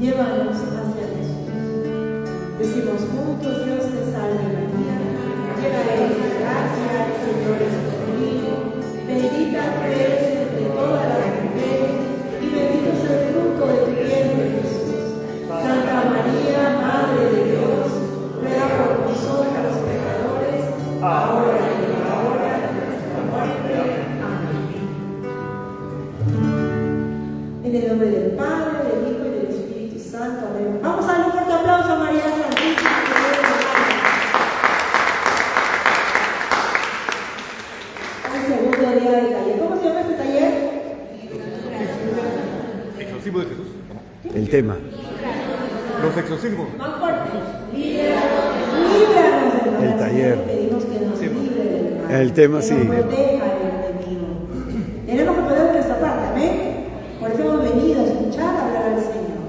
llévanos hacia Jesús. Decimos juntos: Dios te salve María, llena eres de gracia, el Señor es contigo, bendita tú eres entre todas las mujeres, y bendito es el fruto de tu vientre, Jesús. Santa María, Madre de Dios, ruega por nosotros los pecadores, ahora y en la hora de nuestra muerte. Amén. En el nombre del Padre, del Hijo y del Espíritu Santo. Amén. Vamos a darle un fuerte aplauso a María Santísima. El segundo día del taller. ¿Cómo se llama este taller? Exorcismo de Jesús. El tema. Los exorcismos. Más fuerte. Líbranos del mal. El taller. Pedimos que nos libre del mal. El tema, que sí. nos proteja del enemigo. Tenemos que poner nuestra parte, amén. Por eso hemos venido a escuchar hablar al Señor.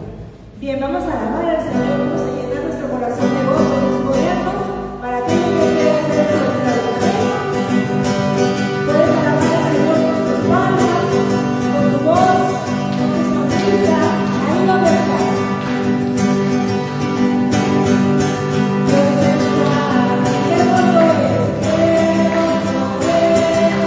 Bien, vamos a alabar al Señor, vamos a llenar nuestro corazón de gozo y disponernos para aquello que quiera hacer de nuestra vida. Puedes alabar al Señor con tus palmas, con tu voz, con tu sonrisa, ahí donde estás. Dios está, qué hermoso es, qué hermoso es.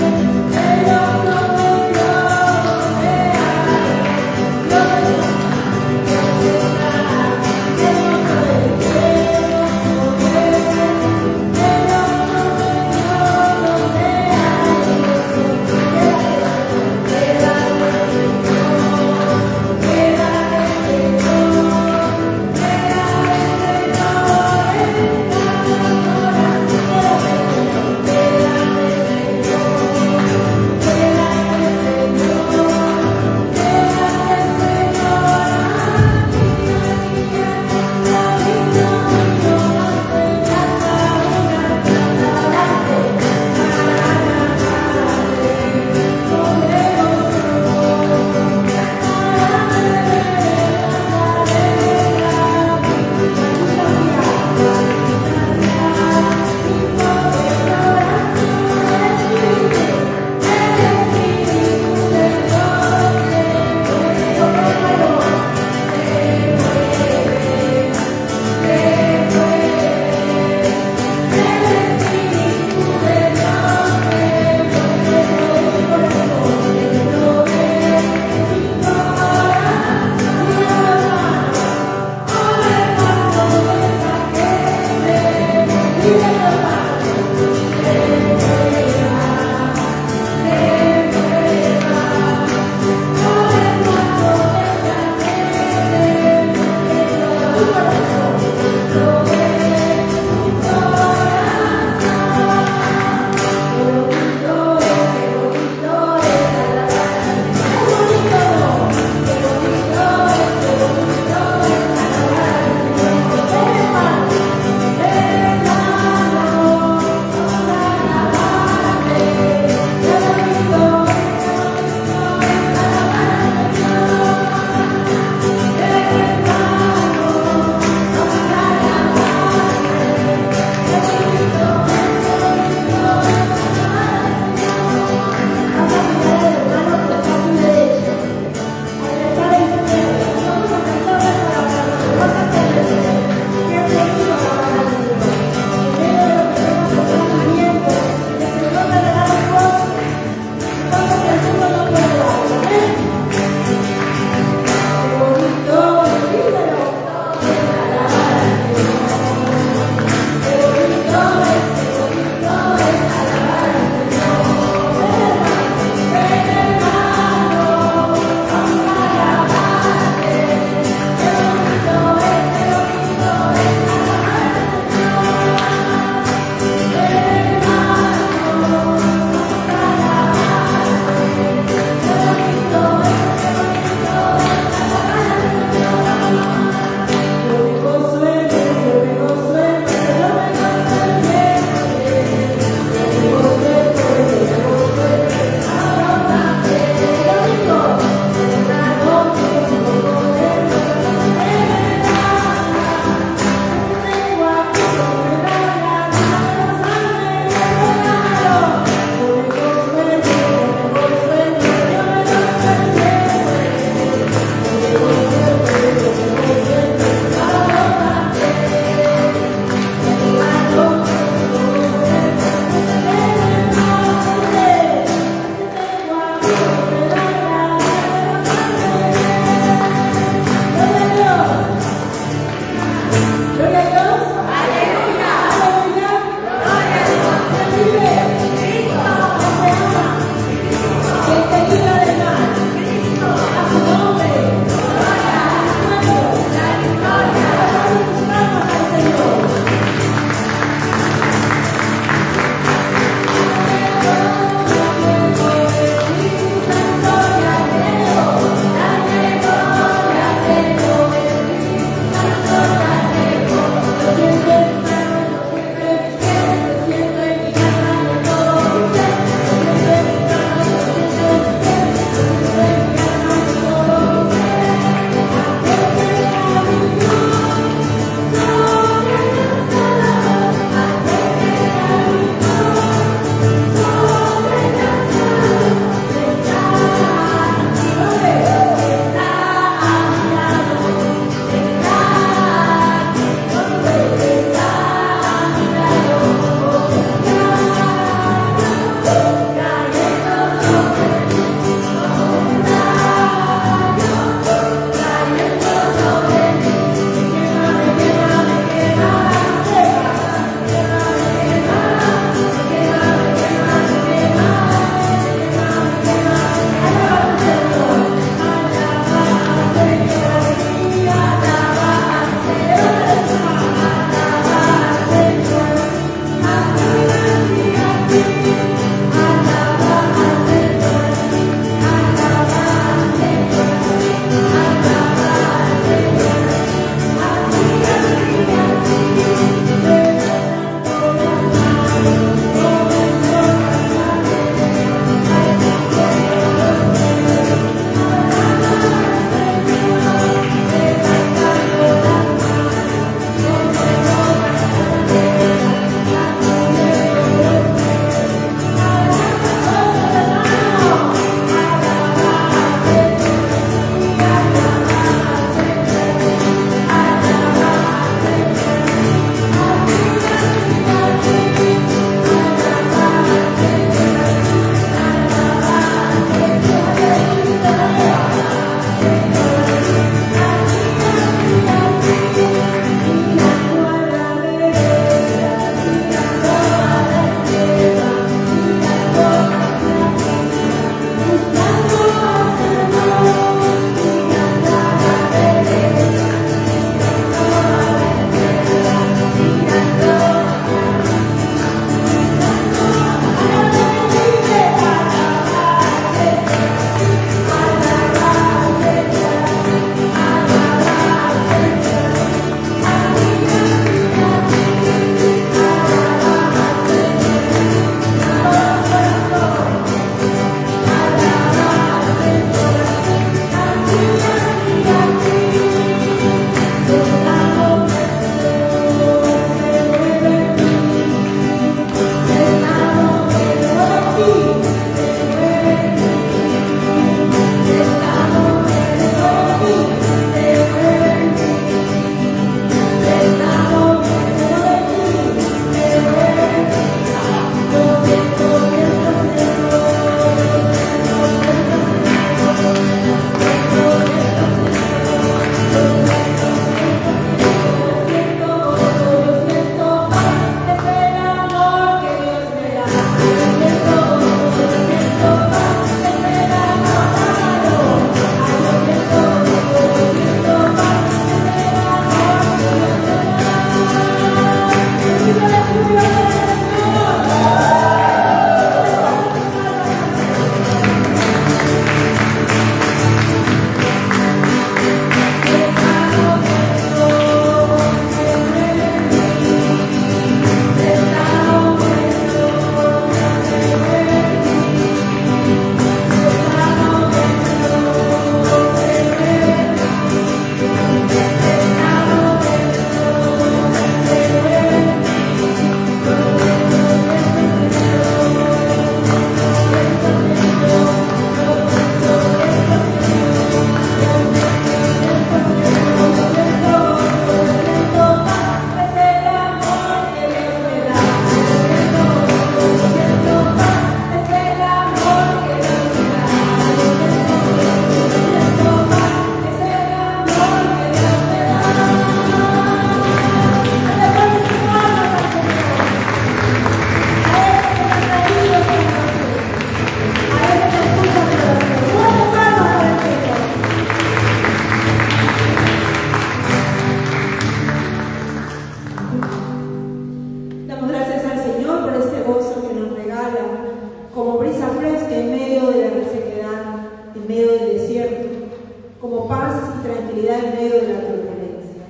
medio de la turbulencia.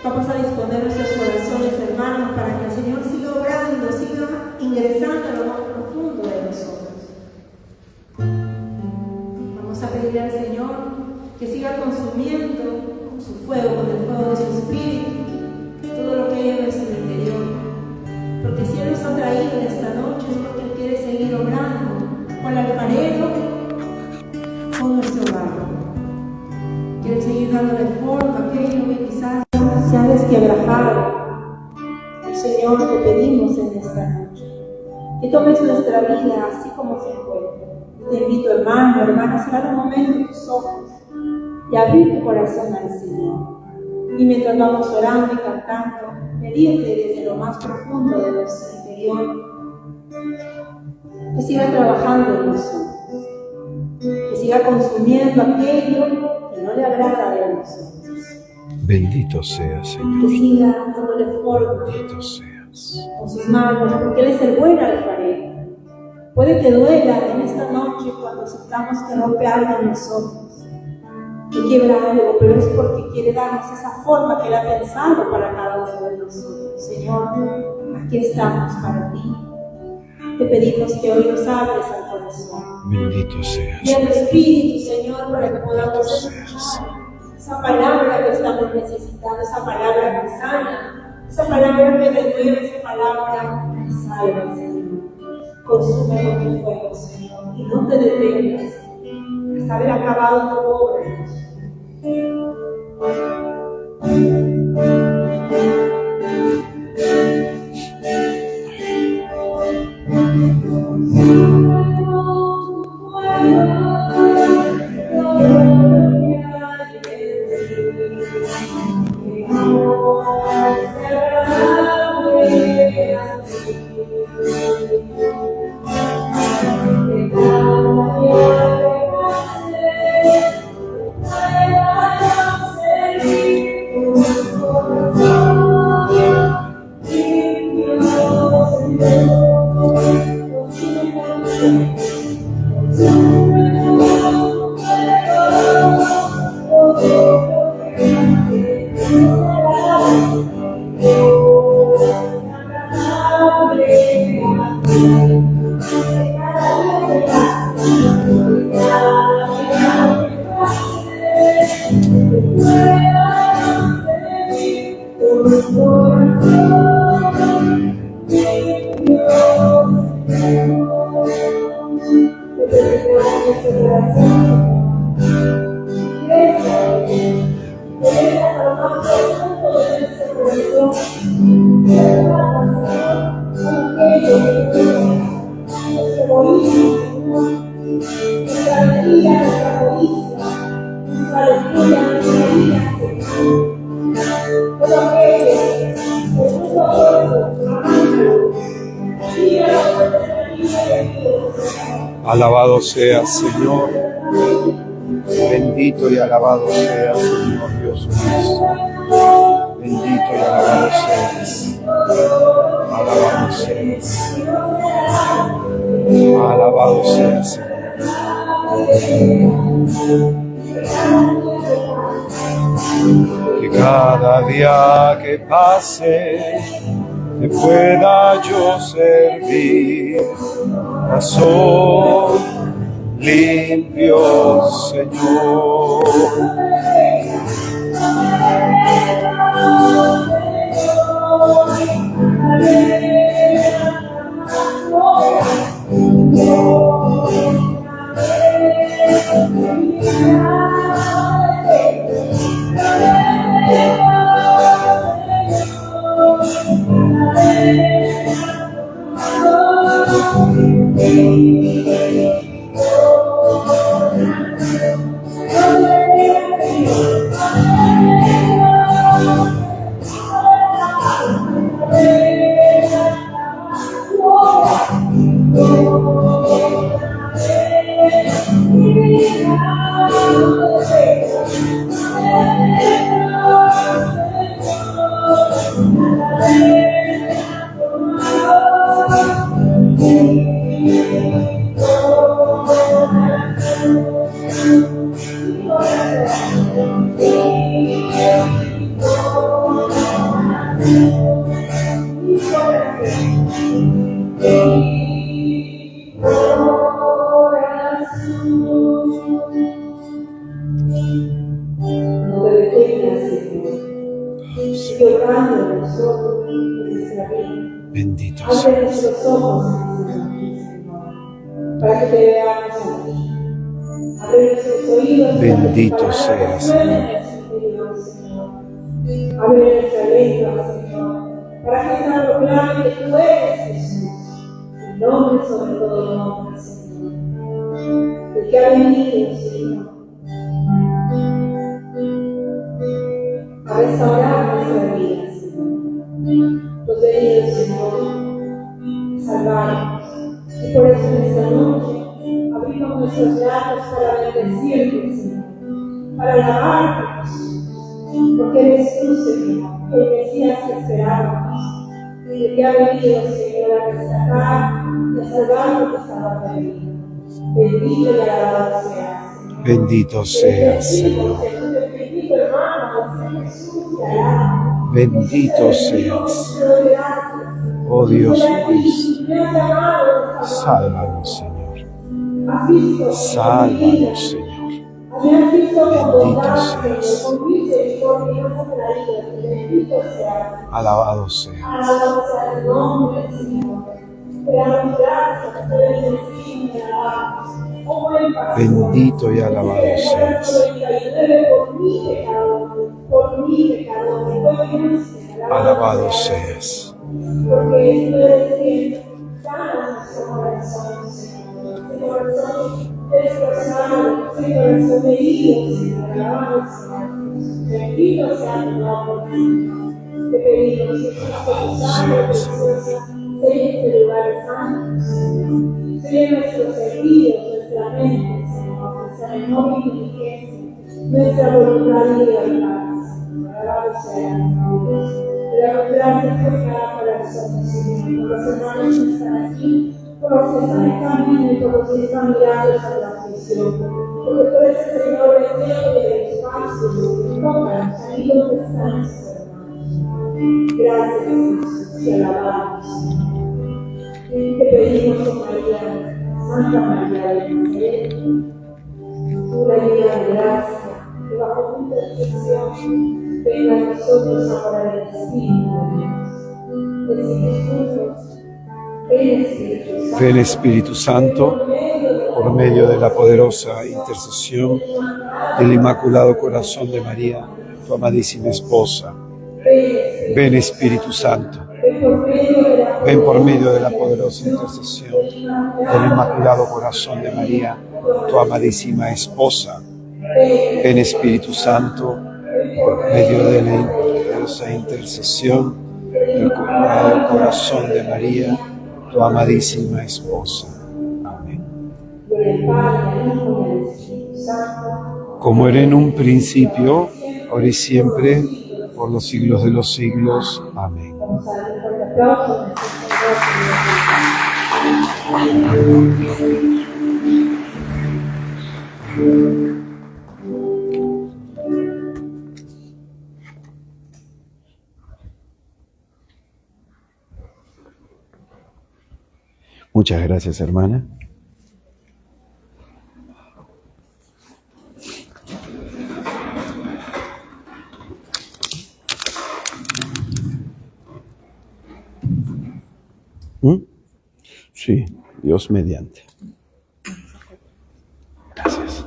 Vamos a disponer nuestros corazones, hermanos, para que el Señor siga obrando, siga ingresando a lo más profundo de nosotros. Vamos a pedirle al Señor que siga consumiendo con su fuego, con el fuego de su Espíritu, todo lo que hay en nuestro interior. Porque si Él nos ha traído en esta noche es porque Él quiere seguir obrando con el alfarero, con nuestro barro. Quiere seguir dándole forma a aquello que quizás se ha desquebrajado. Señor, te pedimos en esta noche que tomes nuestra vida así como se encuentra. Te invito, hermano, hermana, a cerrar un momento tus ojos y abrir tu corazón al Señor. Y mientras vamos orando y cantando, pedirte desde lo más profundo de nuestro interior que siga trabajando en nosotros, que siga consumiendo aquello que no le agrada de nosotros. Bendito seas, Señor. Que siga dándole forma Bendito seas. con sus manos, porque Él es el buen alfarero. Puede que duela en esta noche cuando aceptamos que rompe algo en nosotros, que quiebra algo, pero es porque quiere darnos esa forma que Él ha pensado para cada uno de nosotros. Señor, aquí estamos para ti. Te pedimos que hoy nos abres al corazón. Bendito seas. Y al Espíritu, Señor, para que podamos escuchar esa palabra que estamos necesitando, esa palabra que sana, esa palabra que renueva, esa palabra que salva, Señor. Consume con tu fuego, Señor, y no te detengas hasta haber acabado tu obra. Alabado seas, Señor. Bendito y alabado seas, Señor Dios nuestro. Bendito y alabado seas. Alabado seas. Alabado seas, Señor. Que cada día que pase te pueda yo servir. Corazón limpio, Señor. principio grande de nosotros, de nuestra vida. Bendito Abre seas. nuestros ojos, Señor, para que te veamos a ti. Abre nuestros oídos Bendito para que tus seas, palabras suenen en nuestro interior, Señor. Abre nuestra lengua, Señor, para que sea proclame que tú eres Jesús, el nombre sobre todo nombre, Señor. El que ha venido, Señor, a restaurar nuestra vida, Señor. Los venidos, Señor, salvarnos. Y por eso en esta noche abrimos nuestros labios para bendecirte, Señor, para alabarte, Jesús, porque eres tú, Señor, el Mesías que esperábamos, el que ha venido, Señor, a rescatar y a salvar lo que estaba perdido. Bendito y alabado seas, Señor. Bendito seas, Señor. Bendito, hermano, Jesús, te alaba. Bendito seas. Oh Dios nuestro. Sálvanos, Señor. Sálvanos, Señor. Bendito seas. Alabado seas. Bendito y alabado seas. Alabado seas. Porque tú eres quien sana nuestro corazón, Señor. Ese corazón destrozado, ese corazón herido, Señor. Alabado Señor. Bendito sea tu nombre, Señor. Te pedimos que tu sangre preciosa selle este lugar santo, Señor. Selle nuestros sentidos, nuestra mente, Señor. Nuestra memoria y inteligencia, nuestra voluntad y libertad, Señor. Alabado sea tu nombre. Te damos gracias por cada corazón, Señor, por los hermanos que están aquí, por los que están en camino y por los que están mirando esta transmisión. Porque tú eres el Señor del cielo y del espacio, tócanos ahí donde están nuestros hermanos. Gracias, Jesús, te alabamos. Te pedimos, oh María, Santa María de Nazaret, pura llena de gracia, que bajo tu intercesión venga a nosotros ahora el Espíritu de Dios. Decimos juntos, ven Espíritu Santo, por medio de la poderosa intercesión del Inmaculado Corazón de María, tu amadísima esposa. Ven Espíritu Santo, ven por medio de la poderosa intercesión del Inmaculado Corazón de María, tu amadísima esposa. Ven Espíritu Santo, por medio de la poderosa intercesión del Corazón de María, tu amadísima esposa. Amén. Como era en un principio, ahora y siempre, por los siglos de los siglos. Amén. Muchas gracias, hermana. Sí, Dios mediante. Gracias.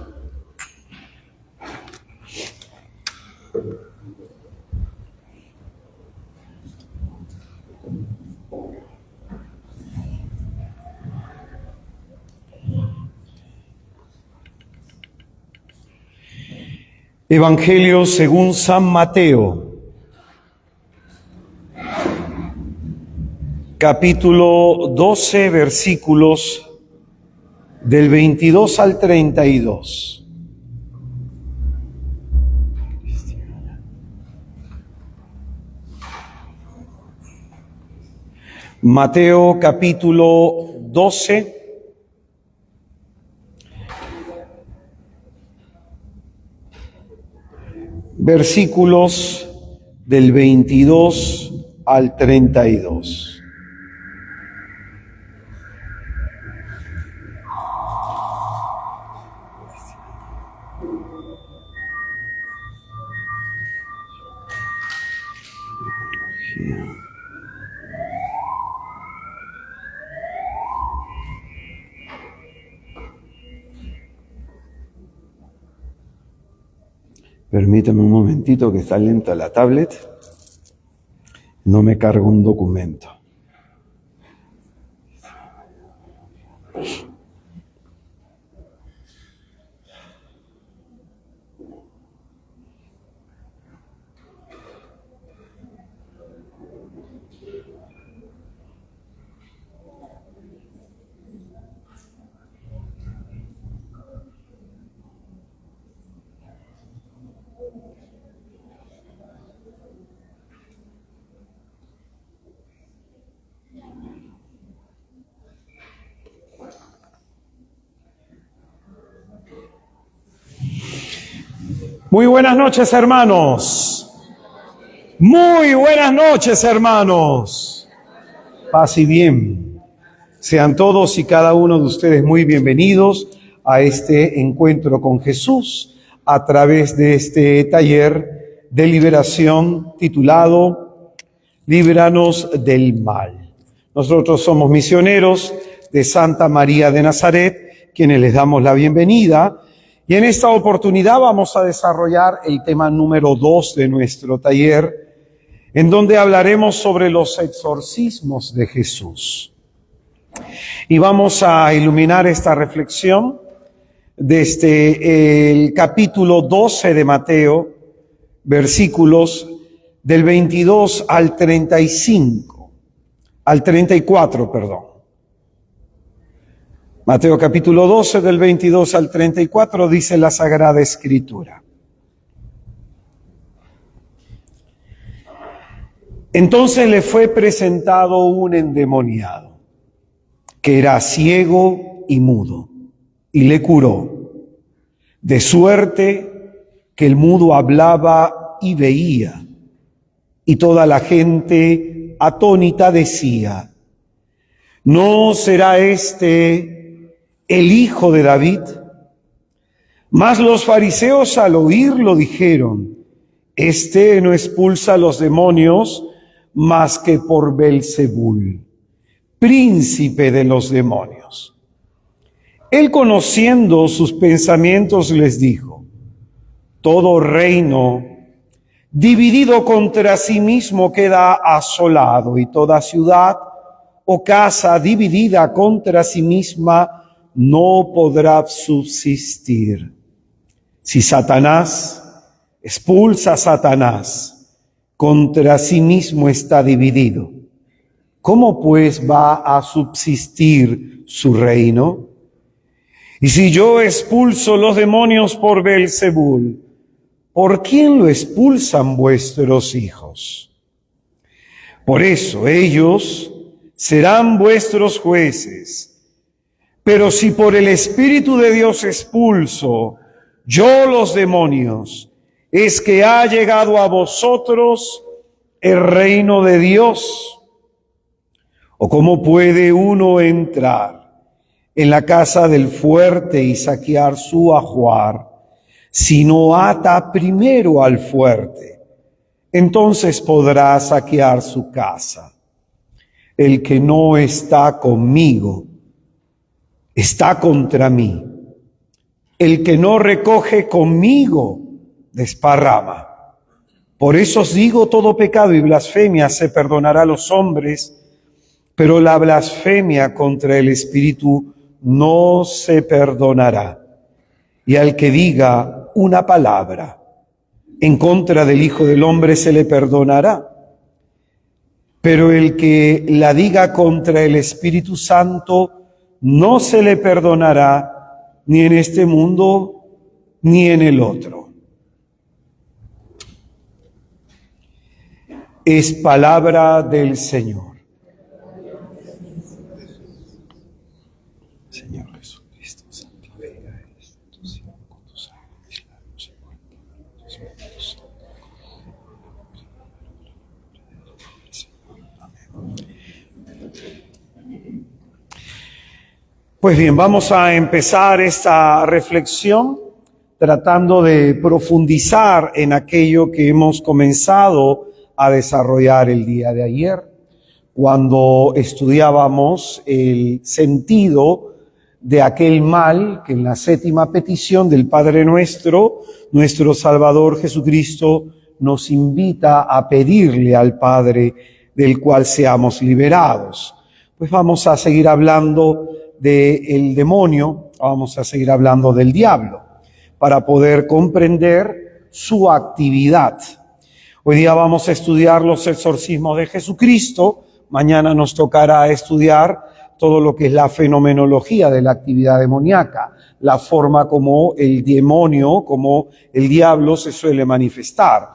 Evangelio según San Mateo, capítulo 12, versículos del 22 al 32. Mateo capítulo 12, versículos del 22 al 32. Permítame un momentito que está lenta la tablet. No me carga un documento. Muy buenas noches, hermanos. Muy buenas noches, hermanos. Paz y bien. Sean todos y cada uno de ustedes muy bienvenidos a este encuentro con Jesús a través de este taller de liberación titulado Líbranos del mal. Nosotros somos misioneros de Santa María de Nazaret, quienes les damos la bienvenida. Y en esta oportunidad vamos a desarrollar el tema número 2 de nuestro taller, en donde hablaremos sobre los exorcismos de Jesús. Y vamos a iluminar esta reflexión desde el capítulo 12 de Mateo, versículos del 22 al 34, perdón. Mateo capítulo 12, del 22 al 34, dice la Sagrada Escritura. Entonces le fue presentado un endemoniado, que era ciego y mudo, y le curó, de suerte que el mudo hablaba y veía, y toda la gente atónita decía: ¿no será este el hijo de David? Mas los fariseos al oírlo dijeron: este no expulsa a los demonios más que por Belzebul, príncipe de los demonios. Él, conociendo sus pensamientos, les dijo: todo reino dividido contra sí mismo queda asolado, y toda ciudad o casa dividida contra sí misma no podrá subsistir. Si Satanás expulsa a Satanás, contra sí mismo está dividido. ¿Cómo pues va a subsistir su reino? Y si yo expulso los demonios por Belzebul, ¿por quién lo expulsan vuestros hijos? Por eso ellos serán vuestros jueces. Pero si por el Espíritu de Dios expulso yo los demonios, es que ha llegado a vosotros el reino de Dios. ¿O cómo puede uno entrar en la casa del fuerte y saquear su ajuar, si no ata primero al fuerte? Entonces podrá saquear su casa. El que no está conmigo está contra mí. El que no recoge conmigo desparrama. Por eso os digo, todo pecado y blasfemia se perdonará a los hombres, pero la blasfemia contra el Espíritu no se perdonará. Y al que diga una palabra en contra del Hijo del Hombre se le perdonará. Pero el que la diga contra el Espíritu Santo no se le perdonará, ni en este mundo ni en el otro. Es palabra del Señor. Señor Jesucristo, santifica esto, Señor, con tu sangre, aislados y muertos. Pues bien, vamos a empezar esta reflexión tratando de profundizar en aquello que hemos comenzado a desarrollar el día de ayer, cuando estudiábamos el sentido de aquel mal que en la séptima petición del Padre nuestro, nuestro Salvador Jesucristo, nos invita a pedirle al Padre del cual seamos liberados. Pues vamos a seguir hablando del demonio, vamos a seguir hablando del diablo, para poder comprender su actividad. Hoy día vamos a estudiar los exorcismos de Jesucristo, mañana nos tocará estudiar todo lo que es la fenomenología de la actividad demoníaca, la forma como el demonio, como el diablo se suele manifestar,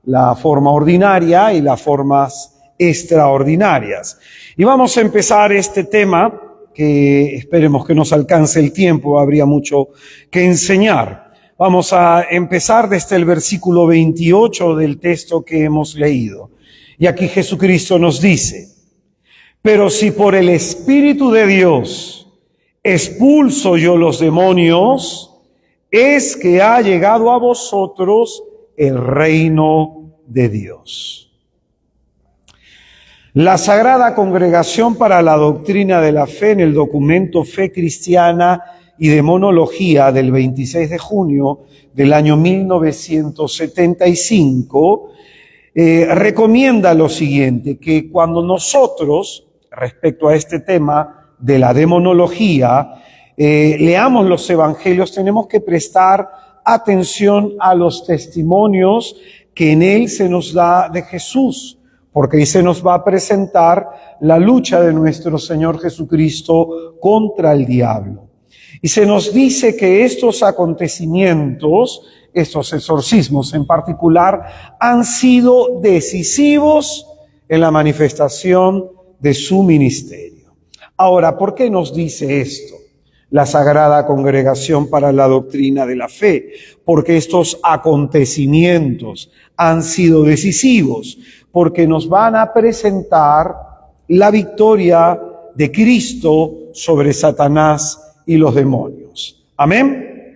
la forma ordinaria y las formas extraordinarias. Y vamos a empezar este tema, que esperemos que nos alcance el tiempo, habría mucho que enseñar. Vamos a empezar desde el versículo 28 del texto que hemos leído. Y aquí Jesucristo nos dice: pero si por el Espíritu de Dios expulso yo los demonios, es que ha llegado a vosotros el reino de Dios. La Sagrada Congregación para la Doctrina de la Fe, en el documento Fe Cristiana y Demonología del 26 de junio del año 1975, recomienda lo siguiente, que cuando nosotros, respecto a este tema de la demonología, leamos los evangelios, tenemos que prestar atención a los testimonios que en él se nos da de Jesús, porque ahí se nos va a presentar la lucha de nuestro Señor Jesucristo contra el diablo. Y se nos dice que estos acontecimientos, estos exorcismos en particular, han sido decisivos en la manifestación de su ministerio. Ahora, ¿por qué nos dice esto la Sagrada Congregación para la Doctrina de la Fe? Porque estos acontecimientos han sido decisivos, porque nos van a presentar la victoria de Cristo sobre Satanás y los demonios. ¿Amén?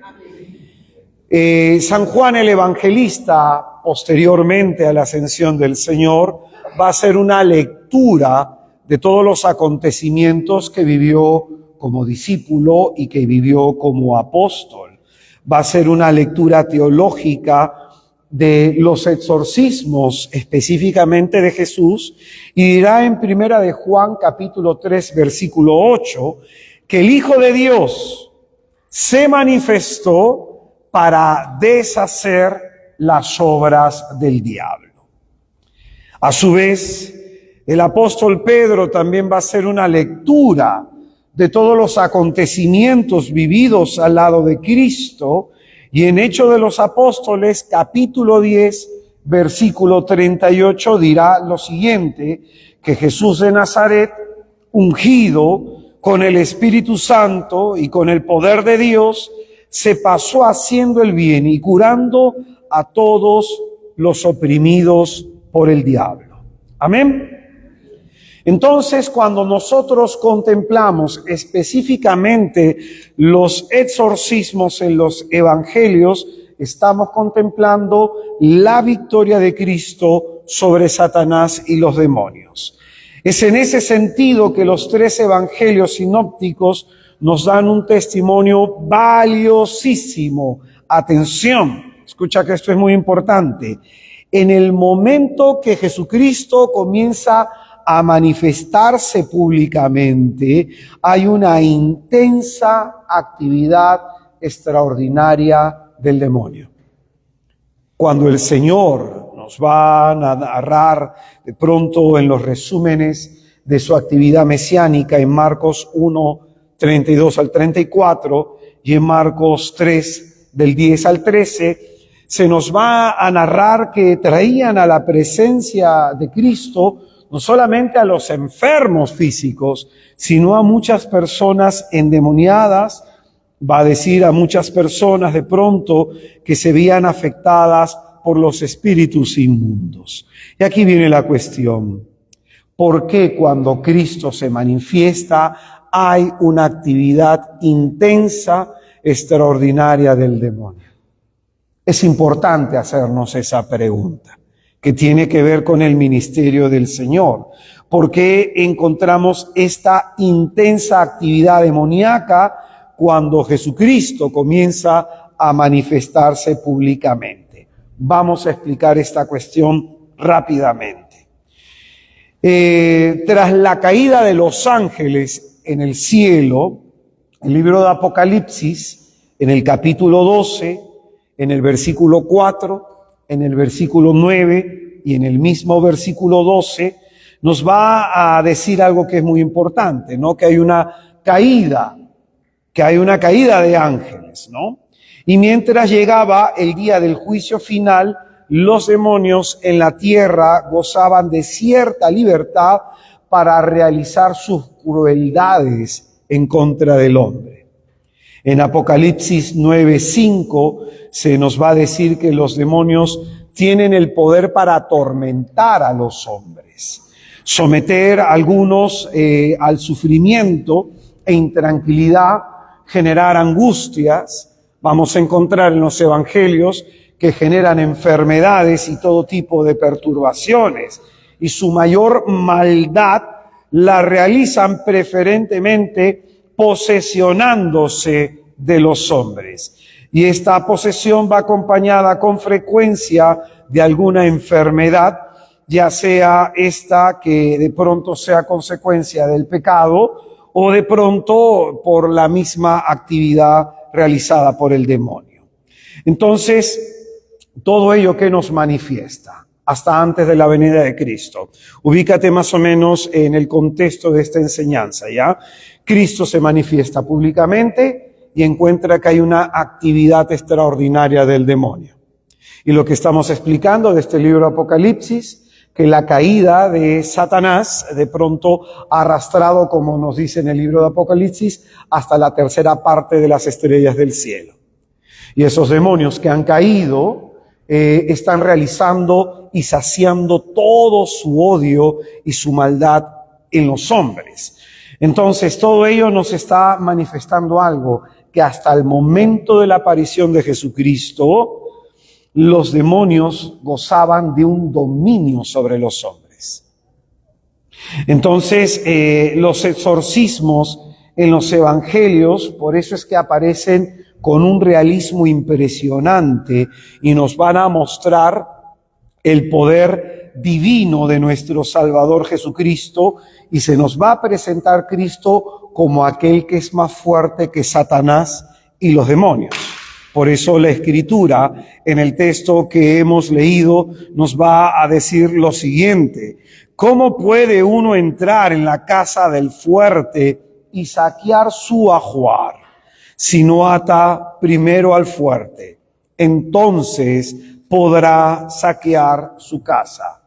San Juan el Evangelista, posteriormente a la ascensión del Señor, va a hacer una lectura de todos los acontecimientos que vivió como discípulo y que vivió como apóstol. Va a ser una lectura teológica de los exorcismos específicamente de Jesús, y dirá en primera de Juan capítulo 3 versículo 8 que el Hijo de Dios se manifestó para deshacer las obras del diablo. A su vez, el apóstol Pedro también va a hacer una lectura de todos los acontecimientos vividos al lado de Cristo, y en Hechos de los Apóstoles, capítulo 10, versículo 38, dirá lo siguiente, que Jesús de Nazaret, ungido con el Espíritu Santo y con el poder de Dios, se pasó haciendo el bien y curando a todos los oprimidos por el diablo. Amén. Entonces, cuando nosotros contemplamos específicamente los exorcismos en los evangelios, estamos contemplando la victoria de Cristo sobre Satanás y los demonios. Es en ese sentido que los tres evangelios sinópticos nos dan un testimonio valiosísimo. Atención, escucha que esto es muy importante. En el momento que Jesucristo comienza a manifestarse públicamente, hay una intensa actividad extraordinaria del demonio. Cuando el Señor nos va a narrar de pronto en los resúmenes de su actividad mesiánica en Marcos 1, 32 al 34 y en Marcos 3, del 10 al 13, se nos va a narrar que traían a la presencia de Cristo no solamente a los enfermos físicos, sino a muchas personas endemoniadas, va a decir a muchas personas de pronto que se veían afectadas por los espíritus inmundos. Y aquí viene la cuestión: ¿por qué cuando Cristo se manifiesta hay una actividad intensa, extraordinaria del demonio? Es importante hacernos esa pregunta, que tiene que ver con el ministerio del Señor. ¿Por qué encontramos esta intensa actividad demoníaca cuando Jesucristo comienza a manifestarse públicamente. Vamos a explicar esta cuestión rápidamente. Tras la caída de los ángeles en el cielo, el libro de Apocalipsis, en el capítulo 12, en el versículo 4, en el versículo 9 y en el mismo versículo 12, nos va a decir algo que es muy importante, ¿no? Que hay una caída de ángeles, ¿no? Y mientras llegaba el día del juicio final, los demonios en la tierra gozaban de cierta libertad para realizar sus crueldades en contra del hombre. En Apocalipsis 9:5 se nos va a decir que los demonios tienen el poder para atormentar a los hombres, someter a algunos al sufrimiento e intranquilidad, generar angustias. Vamos a encontrar en los evangelios que generan enfermedades y todo tipo de perturbaciones, y su mayor maldad la realizan preferentemente posesionándose de los hombres. Y esta posesión va acompañada con frecuencia de alguna enfermedad, ya sea esta que de pronto sea consecuencia del pecado o de pronto por la misma actividad realizada por el demonio. Entonces, todo ello que nos manifiesta hasta antes de la venida de Cristo. Ubícate más o menos en el contexto de esta enseñanza, ¿ya? Cristo se manifiesta públicamente y encuentra que hay una actividad extraordinaria del demonio. Y lo que estamos explicando de este libro Apocalipsis, que la caída de Satanás de pronto ha arrastrado, como nos dice en el libro de Apocalipsis, hasta la tercera parte de las estrellas del cielo. Y esos demonios que han caído están realizando y saciando todo su odio y su maldad en los hombres. Entonces, todo ello nos está manifestando algo, que hasta el momento de la aparición de Jesucristo, los demonios gozaban de un dominio sobre los hombres. Entonces, los exorcismos en los evangelios, por eso es que aparecen con un realismo impresionante y nos van a mostrar el poder divino de nuestro Salvador Jesucristo, y se nos va a presentar Cristo como aquel que es más fuerte que Satanás y los demonios. Por eso la Escritura, en el texto que hemos leído, nos va a decir lo siguiente: ¿cómo puede uno entrar en la casa del fuerte y saquear su ajuar, si no ata primero al fuerte? Entonces podrá saquear su casa.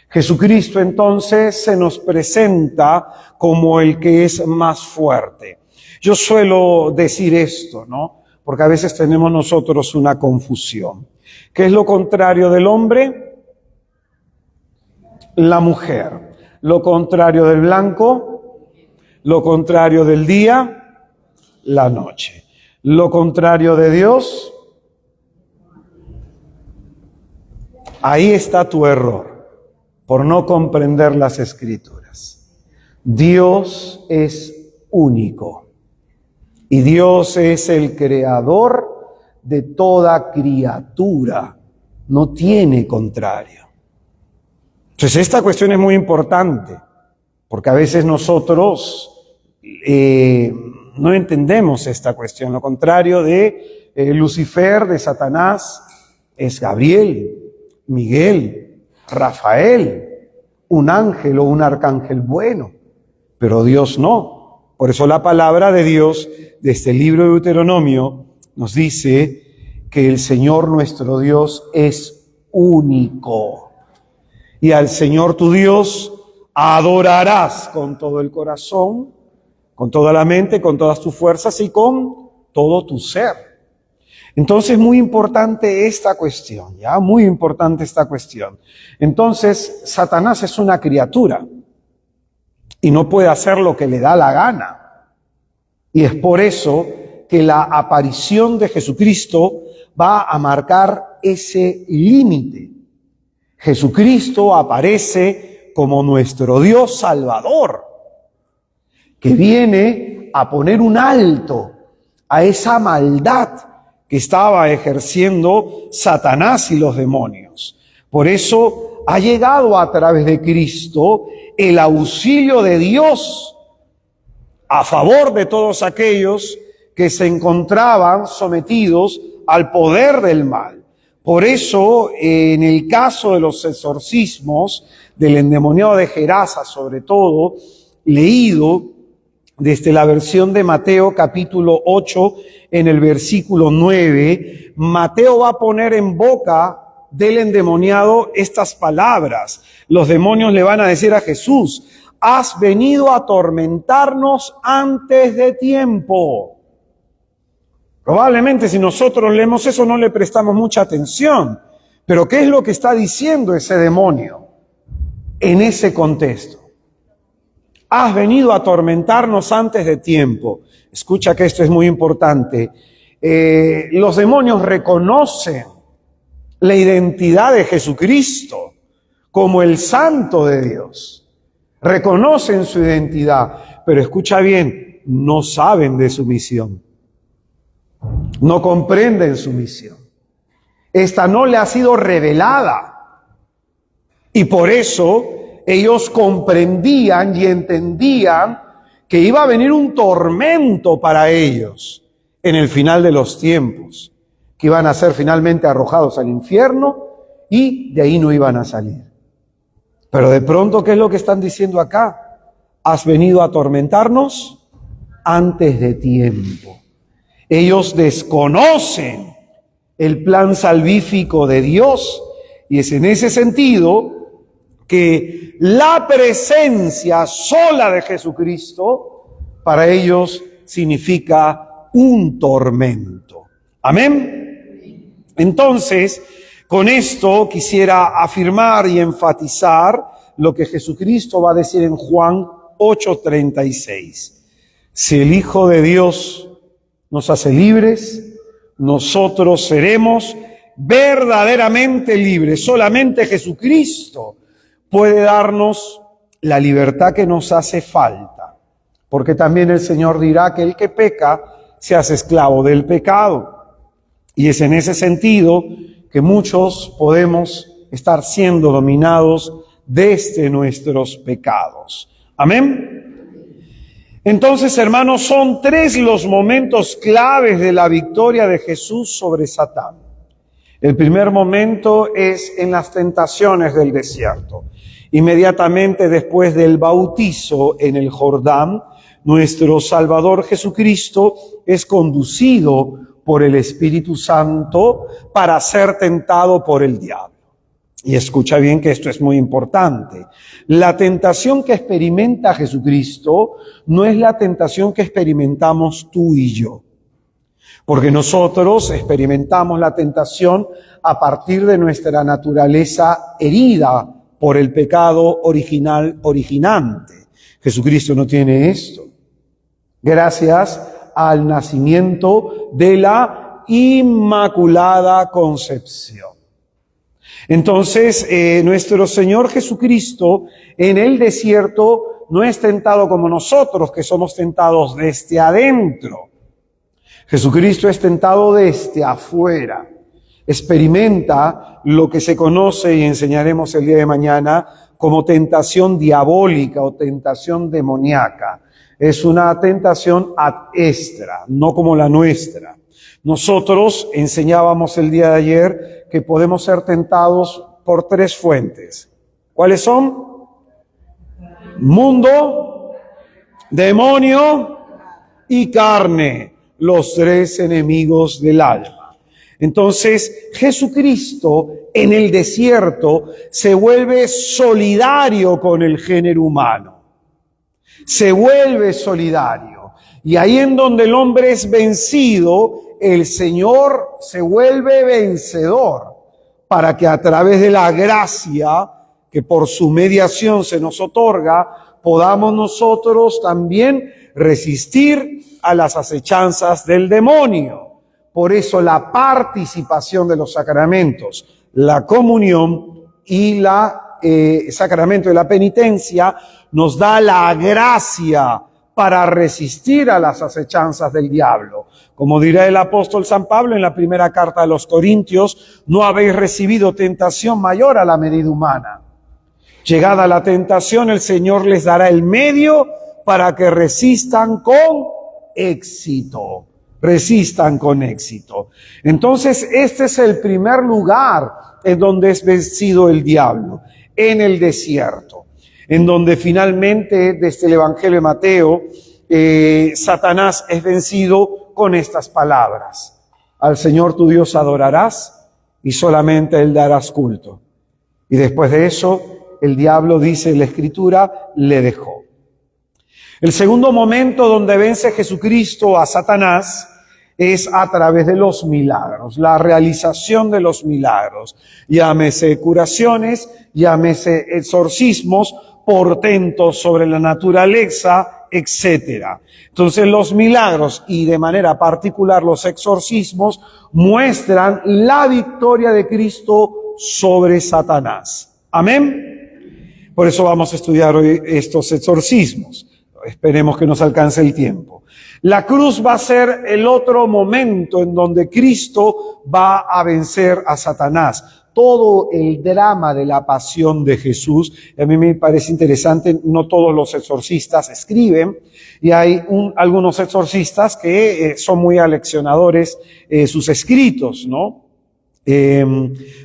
Jesucristo entonces se nos presenta como el que es más fuerte. Yo suelo decir esto, ¿no? Porque a veces tenemos nosotros una confusión. ¿Qué es lo contrario del hombre? La mujer. Lo contrario del blanco, lo contrario del día, la noche. Lo contrario de Dios, ahí está tu error, por no comprender las Escrituras. Dios es único. Y Dios es el creador de toda criatura. No tiene contrario. Entonces esta cuestión es muy importante, porque a veces nosotros no entendemos esta cuestión. Lo contrario de Lucifer, de Satanás, es Gabriel, Miguel, Rafael, un ángel o un arcángel bueno, pero Dios no. Por eso la palabra de Dios, de este libro de Deuteronomio, nos dice que el Señor nuestro Dios es único. Y al Señor tu Dios adorarás con todo el corazón, con toda la mente, con todas tus fuerzas y con todo tu ser. Entonces, muy importante esta cuestión, ¿ya? Muy importante esta cuestión. Entonces, Satanás es una criatura y no puede hacer lo que le da la gana. Y es por eso que la aparición de Jesucristo va a marcar ese límite. Jesucristo aparece como nuestro Dios Salvador, que viene a poner un alto a esa maldad que estaba ejerciendo Satanás y los demonios. Por eso ha llegado a través de Cristo el auxilio de Dios a favor de todos aquellos que se encontraban sometidos al poder del mal. Por eso, en el caso de los exorcismos, del endemoniado de Gerasa sobre todo, leído desde la versión de Mateo capítulo 8 en el versículo 9, Mateo va a poner en boca del endemoniado estas palabras. Los demonios le van a decir a Jesús: has venido a atormentarnos antes de tiempo. Probablemente si nosotros leemos eso no le prestamos mucha atención. Pero ¿qué es lo que está diciendo ese demonio en ese contexto? Has venido a atormentarnos antes de tiempo. Escucha que esto es muy importante. Los demonios reconocen la identidad de Jesucristo como el Santo de Dios. Reconocen su identidad, pero escucha bien, no saben de su misión. No comprenden su misión. Esta no le ha sido revelada. Y por eso ellos comprendían y entendían que iba a venir un tormento para ellos en el final de los tiempos, que iban a ser finalmente arrojados al infierno y de ahí no iban a salir. Pero de pronto, ¿qué es lo que están diciendo acá? Has venido a atormentarnos antes de tiempo. Ellos desconocen el plan salvífico de Dios y es en ese sentido que la presencia sola de Jesucristo para ellos significa un tormento. Amén. Entonces, con esto quisiera afirmar y enfatizar lo que Jesucristo va a decir en Juan 8:36. Si el Hijo de Dios nos hace libres, nosotros seremos verdaderamente libres. Solamente Jesucristo puede darnos la libertad que nos hace falta. Porque también el Señor dirá que el que peca se hace esclavo del pecado. Y es en ese sentido que muchos podemos estar siendo dominados desde nuestros pecados. Amén. Entonces, hermanos, son 3 los momentos claves de la victoria de Jesús sobre Satán. El primer momento es en las tentaciones del desierto. Inmediatamente después del bautizo en el Jordán, nuestro Salvador Jesucristo es conducido por el Espíritu Santo para ser tentado por el diablo. Y escucha bien que esto es muy importante. La tentación que experimenta Jesucristo no es la tentación que experimentamos tú y yo. Porque nosotros experimentamos la tentación a partir de nuestra naturaleza herida por el pecado originante. Jesucristo no tiene esto. Gracias al nacimiento de la Inmaculada Concepción. Entonces, nuestro Señor Jesucristo en el desierto no es tentado como nosotros, que somos tentados desde adentro. Jesucristo es tentado desde afuera. Experimenta lo que se conoce y enseñaremos el día de mañana como tentación diabólica o tentación demoníaca. Es una tentación ad extra, no como la nuestra. Nosotros enseñábamos el día de ayer que podemos ser tentados por 3 fuentes. ¿Cuáles son? Mundo, demonio y carne, los 3 enemigos del alma. Entonces, Jesucristo en el desierto se vuelve solidario con el género humano. Se vuelve solidario. Y ahí en donde el hombre es vencido, el Señor se vuelve vencedor para que a través de la gracia que por su mediación se nos otorga, podamos nosotros también resistir a las acechanzas del demonio. Por eso la participación de los sacramentos, la comunión y el sacramento de la penitencia nos da la gracia para resistir a las acechanzas del diablo. Como dirá el apóstol San Pablo en la primera carta a los Corintios, no habéis recibido tentación mayor a la medida humana. Llegada la tentación, el Señor les dará el medio para que resistan con éxito. Resistan con éxito. Entonces, este es el primer lugar en donde es vencido el diablo, en el desierto, en donde finalmente, desde el Evangelio de Mateo, Satanás es vencido con estas palabras: al Señor tu Dios adorarás y solamente a Él darás culto. Y después de eso, el diablo, dice la Escritura, le dejó. El segundo momento donde vence Jesucristo a Satanás es a través de los milagros, la realización de los milagros. Llámese curaciones, llámese exorcismos, portentos sobre la naturaleza, etcétera. Entonces los milagros y de manera particular los exorcismos muestran la victoria de Cristo sobre Satanás. Amén. Por eso vamos a estudiar hoy estos exorcismos. Esperemos que nos alcance el tiempo. La cruz va a ser el otro momento en donde Cristo va a vencer a Satanás. Todo el drama de la pasión de Jesús, a mí me parece interesante, no todos los exorcistas escriben, y hay algunos exorcistas que son muy aleccionadores sus escritos, ¿no?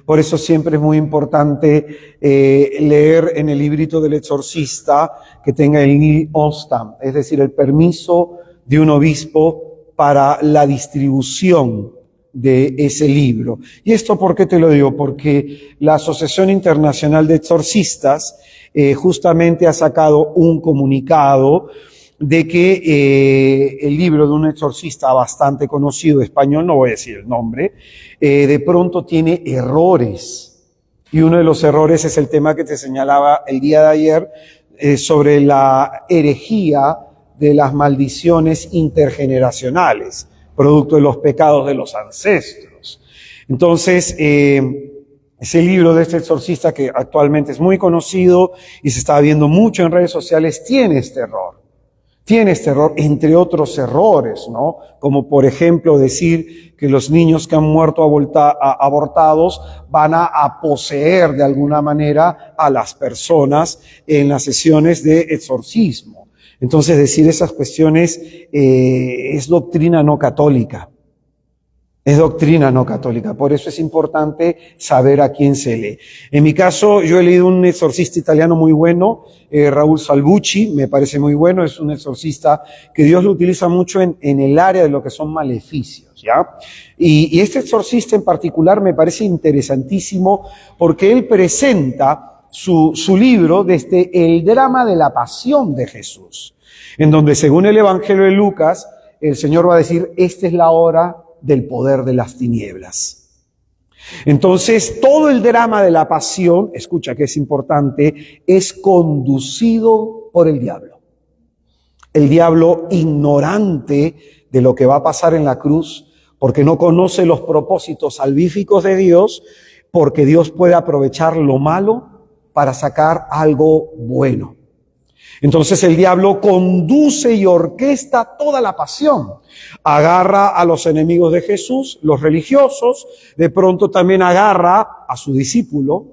Por eso siempre es muy importante leer en el librito del exorcista que tenga el nil ostam, es decir, el permiso de un obispo para la distribución de ese libro. ¿Y esto por qué te lo digo? Porque la Asociación Internacional de Exorcistas justamente ha sacado un comunicado de que el libro de un exorcista bastante conocido español, no voy a decir el nombre, de pronto tiene errores. Y uno de los errores es el tema que te señalaba el día de ayer sobre la herejía de las maldiciones intergeneracionales, producto de los pecados de los ancestros. Entonces, ese libro de este exorcista, que actualmente es muy conocido y se está viendo mucho en redes sociales, tiene este error. Tiene este error, entre otros errores, ¿no? Como por ejemplo decir que los niños que han muerto abortados van a poseer de alguna manera a las personas en las sesiones de exorcismo. Entonces decir esas cuestiones es doctrina no católica. Es doctrina no católica, por eso es importante saber a quién se lee. En mi caso, yo he leído un exorcista italiano muy bueno, Raúl Salvucci, me parece muy bueno, es un exorcista que Dios lo utiliza mucho en el área de lo que son maleficios, ¿ya? Y este exorcista en particular me parece interesantísimo porque él presenta su libro desde el drama de la pasión de Jesús, en donde según el Evangelio de Lucas, el Señor va a decir, esta es la hora del poder de las tinieblas. Entonces, todo el drama de la pasión, escucha que es importante, es conducido por el diablo. El diablo ignorante de lo que va a pasar en la cruz, porque no conoce los propósitos salvíficos de Dios, porque Dios puede aprovechar lo malo para sacar algo bueno. Entonces el diablo conduce y orquesta toda la pasión. Agarra a los enemigos de Jesús, los religiosos, de pronto también agarra a su discípulo,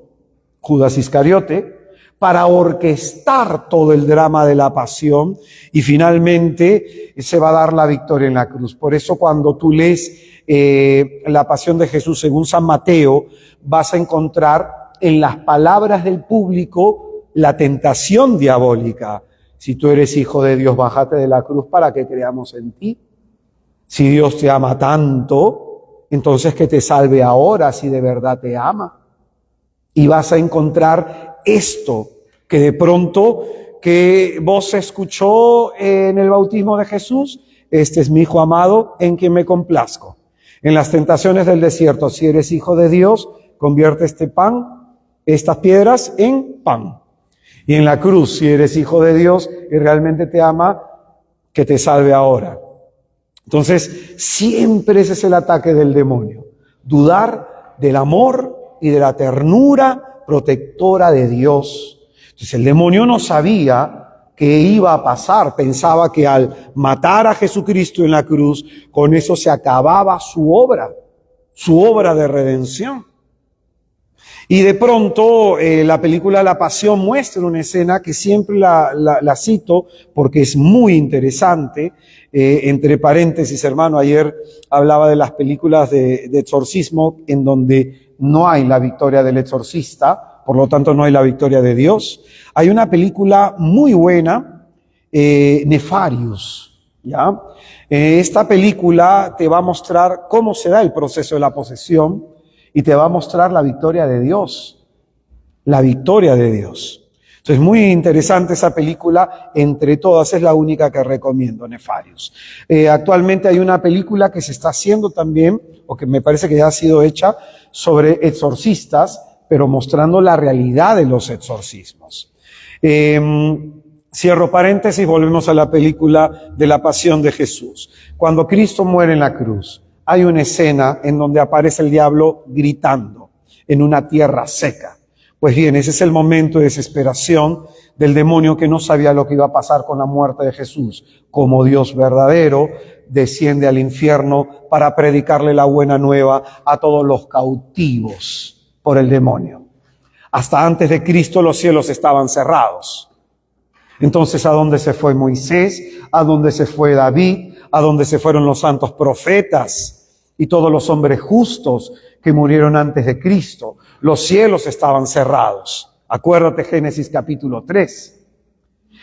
Judas Iscariote, para orquestar todo el drama de la pasión y finalmente se va a dar la victoria en la cruz. Por eso cuando tú lees la pasión de Jesús según San Mateo, vas a encontrar en las palabras del público la tentación diabólica. Si tú eres hijo de Dios, bájate de la cruz para que creamos en ti. Si Dios te ama tanto, entonces que te salve ahora si de verdad te ama. Y vas a encontrar esto que de pronto que vos escuchó en el bautismo de Jesús, este es mi hijo amado en quien me complazco. En las tentaciones del desierto, si eres hijo de Dios, convierte estas piedras en pan. Y en la cruz, si eres hijo de Dios y realmente te ama, que te salve ahora. Entonces, siempre ese es el ataque del demonio. Dudar del amor y de la ternura protectora de Dios. Entonces, el demonio no sabía que iba a pasar. Pensaba que al matar a Jesucristo en la cruz, con eso se acababa su obra de redención. Y de pronto la película La Pasión muestra una escena que siempre la cito porque es muy interesante. Entre paréntesis, hermano, ayer hablaba de las películas de exorcismo en donde no hay la victoria del exorcista, por lo tanto no hay la victoria de Dios. Hay una película muy buena, Nefarious, ¿ya? Esta película te va a mostrar cómo se da el proceso de la posesión y te va a mostrar la victoria de Dios. La victoria de Dios. Entonces, muy interesante esa película. Entre todas, es la única que recomiendo, Nefarious. Actualmente hay una película que se está haciendo también, o que me parece que ya ha sido hecha, sobre exorcistas, pero mostrando la realidad de los exorcismos. Cierro paréntesis, volvemos a la película de la Pasión de Jesús. Cuando Cristo muere en la cruz, hay una escena en donde aparece el diablo gritando en una tierra seca. Pues bien, ese es el momento de desesperación del demonio que no sabía lo que iba a pasar con la muerte de Jesús. Como Dios verdadero, desciende al infierno para predicarle la buena nueva a todos los cautivos por el demonio. Hasta antes de Cristo los cielos estaban cerrados. Entonces, ¿a dónde se fue Moisés? ¿A dónde se fue David? ¿A dónde se fueron los santos profetas? Y todos los hombres justos que murieron antes de Cristo. Los cielos estaban cerrados. Acuérdate Génesis capítulo 3.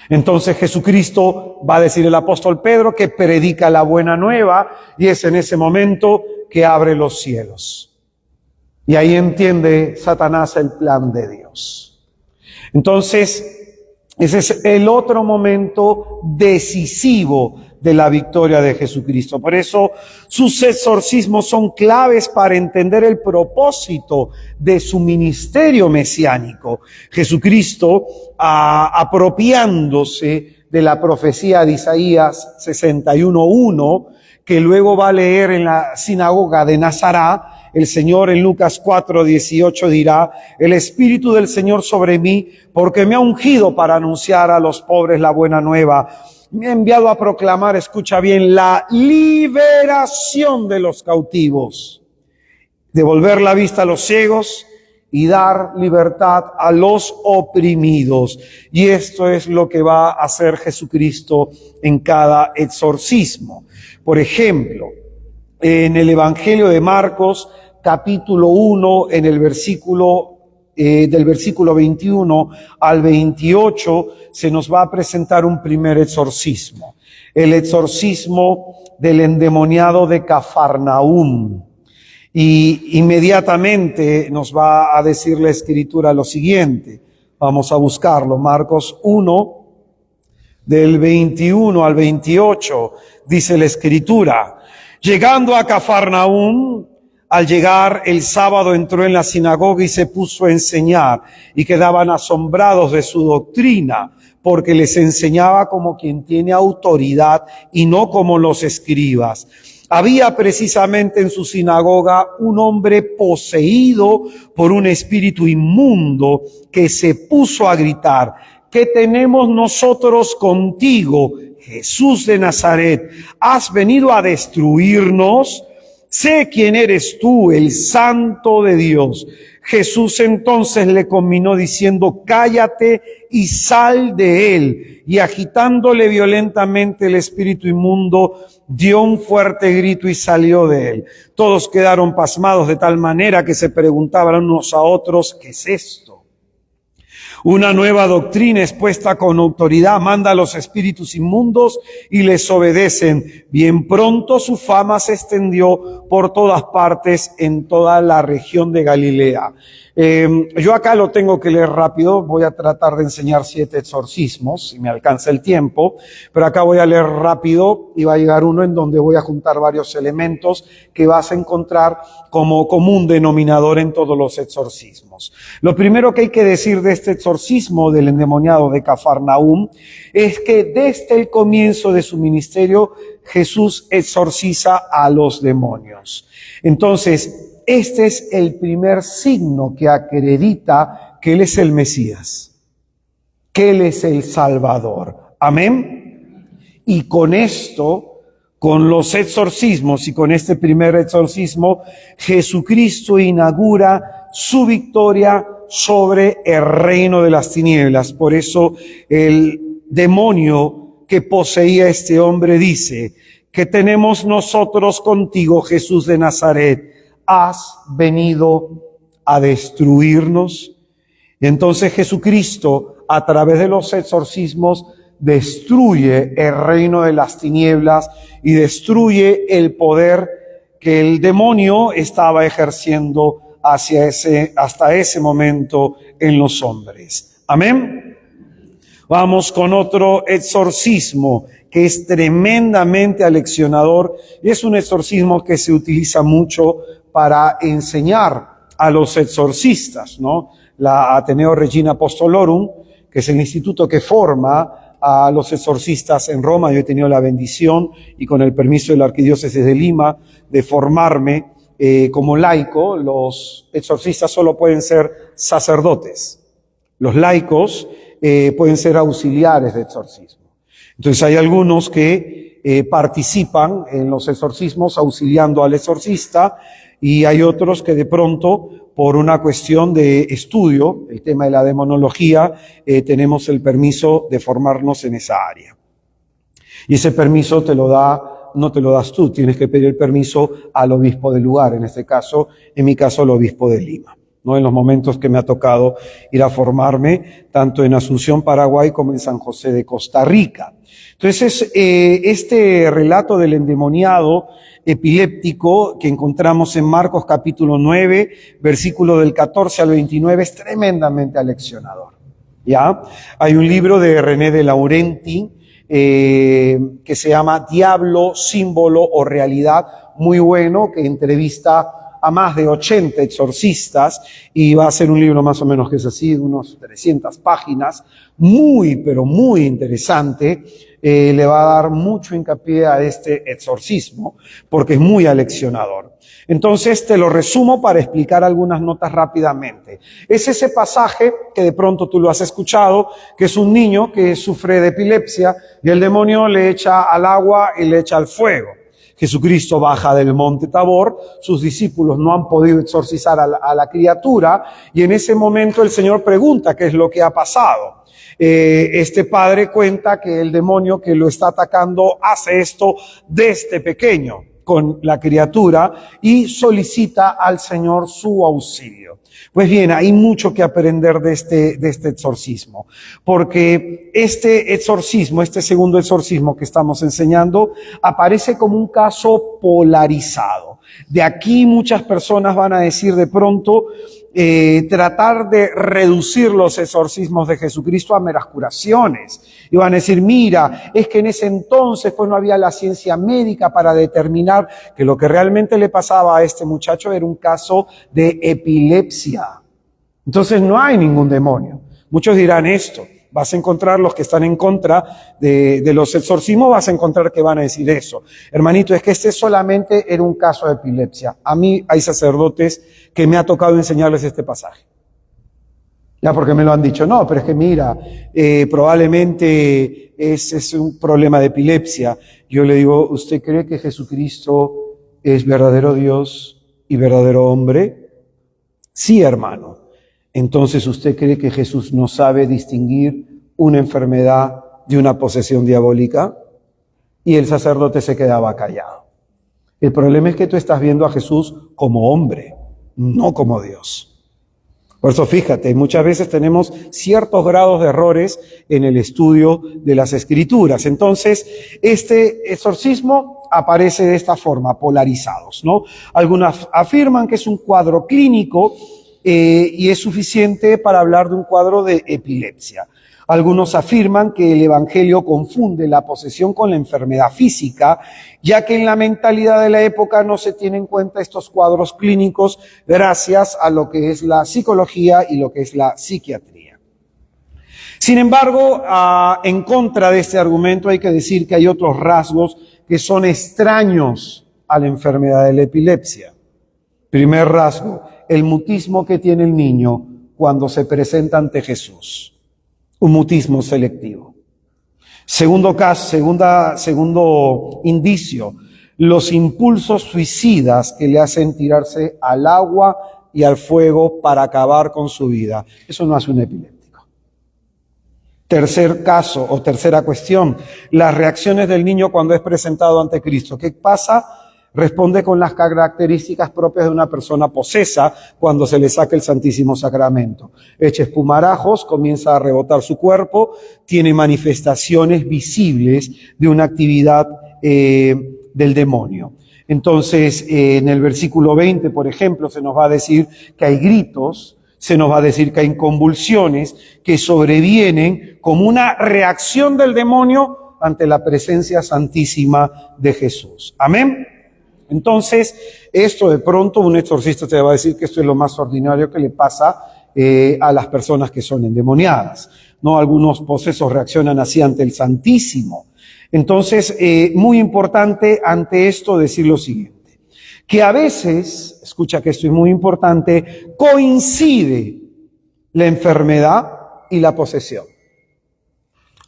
Entonces Jesucristo va a decir el apóstol Pedro que predica la buena nueva y es en ese momento que abre los cielos. Y ahí entiende Satanás el plan de Dios. Entonces, ese es el otro momento decisivo de la victoria de Jesucristo. Por eso sus exorcismos son claves para entender el propósito de su ministerio mesiánico. Jesucristo, apropiándose de la profecía de Isaías 61:1, que luego va a leer en la sinagoga de Nazaret, el Señor en Lucas 4:18 dirá: el Espíritu del Señor sobre mí, porque me ha ungido para anunciar a los pobres la buena nueva. Me ha enviado a proclamar, escucha bien, la liberación de los cautivos, devolver la vista a los ciegos y dar libertad a los oprimidos. Y esto es lo que va a hacer Jesucristo en cada exorcismo. Por ejemplo, en el Evangelio de Marcos, capítulo 1, en el versículo del versículo 21 al 28, se nos va a presentar un primer exorcismo. El exorcismo del endemoniado de Cafarnaúm. Y inmediatamente nos va a decir la Escritura lo siguiente. Vamos a buscarlo. Marcos 1, del 21 al 28, dice la Escritura: llegando a Cafarnaúm, al llegar el sábado entró en la sinagoga y se puso a enseñar, y quedaban asombrados de su doctrina, porque les enseñaba como quien tiene autoridad y no como los escribas. Había precisamente en su sinagoga un hombre poseído por un espíritu inmundo que se puso a gritar: ¿qué tenemos nosotros contigo, Jesús de Nazaret? ¿Has venido a destruirnos? Sé quién eres tú, el Santo de Dios. Jesús entonces le conminó diciendo: cállate y sal de él. Y agitándole violentamente el espíritu inmundo, dio un fuerte grito y salió de él. Todos quedaron pasmados de tal manera que se preguntaban unos a otros: ¿qué es esto? Una nueva doctrina expuesta con autoridad manda a los espíritus inmundos y les obedecen. Bien pronto su fama se extendió por todas partes en toda la región de Galilea. Yo acá lo tengo que leer rápido, voy a tratar de enseñar 7 exorcismos, si me alcanza el tiempo, pero acá voy a leer rápido y va a llegar uno en donde voy a juntar varios elementos que vas a encontrar como común denominador en todos los exorcismos. Lo primero que hay que decir de este exorcismo del endemoniado de Cafarnaúm es que desde el comienzo de su ministerio Jesús exorciza a los demonios. Entonces, este es el primer signo que acredita que Él es el Mesías, que Él es el Salvador. Amén. Y con esto, con los exorcismos y con este primer exorcismo, Jesucristo inaugura su victoria sobre el reino de las tinieblas. Por eso el demonio que poseía a este hombre dice: ¿qué tenemos nosotros contigo, Jesús de Nazaret? ¿Has venido a destruirnos? Entonces Jesucristo, a través de los exorcismos, destruye el reino de las tinieblas y destruye el poder que el demonio estaba ejerciendo hasta ese momento en los hombres. Amén. Vamos con otro exorcismo que es tremendamente aleccionador, y es un exorcismo que se utiliza mucho para enseñar a los exorcistas, ¿no? La Ateneo Regina Apostolorum, que es el instituto que forma a los exorcistas en Roma. Yo he tenido la bendición y con el permiso de la Arquidiócesis de Lima de formarme como laico. Los exorcistas solo pueden ser sacerdotes. Los laicos pueden ser auxiliares de exorcismo. Entonces hay algunos que participan en los exorcismos auxiliando al exorcista, y hay otros que de pronto, por una cuestión de estudio, el tema de la demonología, tenemos el permiso de formarnos en esa área. Y ese permiso no te lo das tú, tienes que pedir el permiso al obispo del lugar, en este caso, en mi caso, al obispo de Lima, ¿no? En los momentos que me ha tocado ir a formarme, tanto en Asunción, Paraguay, como en San José de Costa Rica. Entonces, este relato del endemoniado epiléptico que encontramos en Marcos capítulo 9, versículo del 14 al 29, es tremendamente aleccionador. ¿Ya? Hay un libro de René de Laurenti que se llama Diablo, símbolo o realidad, muy bueno, que entrevista a más de 80 exorcistas, y va a ser un libro más o menos que es así, de unos 300 páginas, muy, pero muy interesante. Le va a dar mucho hincapié a este exorcismo, porque es muy aleccionador. Entonces te lo resumo para explicar algunas notas rápidamente. Es ese pasaje que de pronto tú lo has escuchado, que es un niño que sufre de epilepsia y el demonio le echa al agua y le echa al fuego. Jesucristo baja del monte Tabor, sus discípulos no han podido exorcizar a la criatura, y en ese momento el Señor pregunta qué es lo que ha pasado. Este padre cuenta que el demonio que lo está atacando hace esto desde pequeño con la criatura y solicita al Señor su auxilio. Pues bien, hay mucho que aprender de este exorcismo, porque este exorcismo, este segundo exorcismo que estamos enseñando, aparece como un caso polarizado. De aquí muchas personas van a decir de pronto, tratar de reducir los exorcismos de Jesucristo a meras curaciones. Y van a decir, mira, es que en ese entonces pues no había la ciencia médica para determinar que lo que realmente le pasaba a este muchacho era un caso de epilepsia. Entonces no hay ningún demonio. Muchos dirán esto. Vas a encontrar los que están en contra de los exorcismos, vas a encontrar que van a decir eso. Hermanito, es que este solamente era un caso de epilepsia. A mí hay sacerdotes que me ha tocado enseñarles este pasaje. Ya, porque me lo han dicho. No, pero es que mira, probablemente es un problema de epilepsia. Yo le digo, ¿usted cree que Jesucristo es verdadero Dios y verdadero hombre? Sí, hermano. Entonces, ¿usted cree que Jesús no sabe distinguir una enfermedad de una posesión diabólica? Y el sacerdote se quedaba callado. El problema es que tú estás viendo a Jesús como hombre, no como Dios. Por eso fíjate, muchas veces tenemos ciertos grados de errores en el estudio de las Escrituras. Entonces, este exorcismo aparece de esta forma, polarizados, ¿no? Algunos afirman que es un cuadro clínico, y es suficiente para hablar de un cuadro de epilepsia. Algunos afirman que el Evangelio confunde la posesión con la enfermedad física, ya que en la mentalidad de la época no se tienen en cuenta estos cuadros clínicos gracias a lo que es la psicología y lo que es la psiquiatría. Sin embargo, en contra de este argumento hay que decir que hay otros rasgos que son extraños a la enfermedad de la epilepsia. Primer rasgo, el mutismo que tiene el niño cuando se presenta ante Jesús. Un mutismo selectivo. Segundo indicio, los impulsos suicidas que le hacen tirarse al agua y al fuego para acabar con su vida. Eso no hace un epiléptico. Tercer caso o tercera cuestión, las reacciones del niño cuando es presentado ante Cristo. ¿Qué pasa? Responde con las características propias de una persona posesa cuando se le saca el Santísimo Sacramento. Echa espumarajos, comienza a rebotar su cuerpo, tiene manifestaciones visibles de una actividad del demonio. Entonces, en el versículo 20, por ejemplo, se nos va a decir que hay gritos, se nos va a decir que hay convulsiones que sobrevienen como una reacción del demonio ante la presencia santísima de Jesús. Amén. Entonces, esto de pronto un exorcista te va a decir que esto es lo más ordinario que le pasa a las personas que son endemoniadas, ¿no? Algunos posesos reaccionan así ante el Santísimo. Entonces, muy importante ante esto decir lo siguiente, que a veces, escucha que esto es muy importante, coincide la enfermedad y la posesión.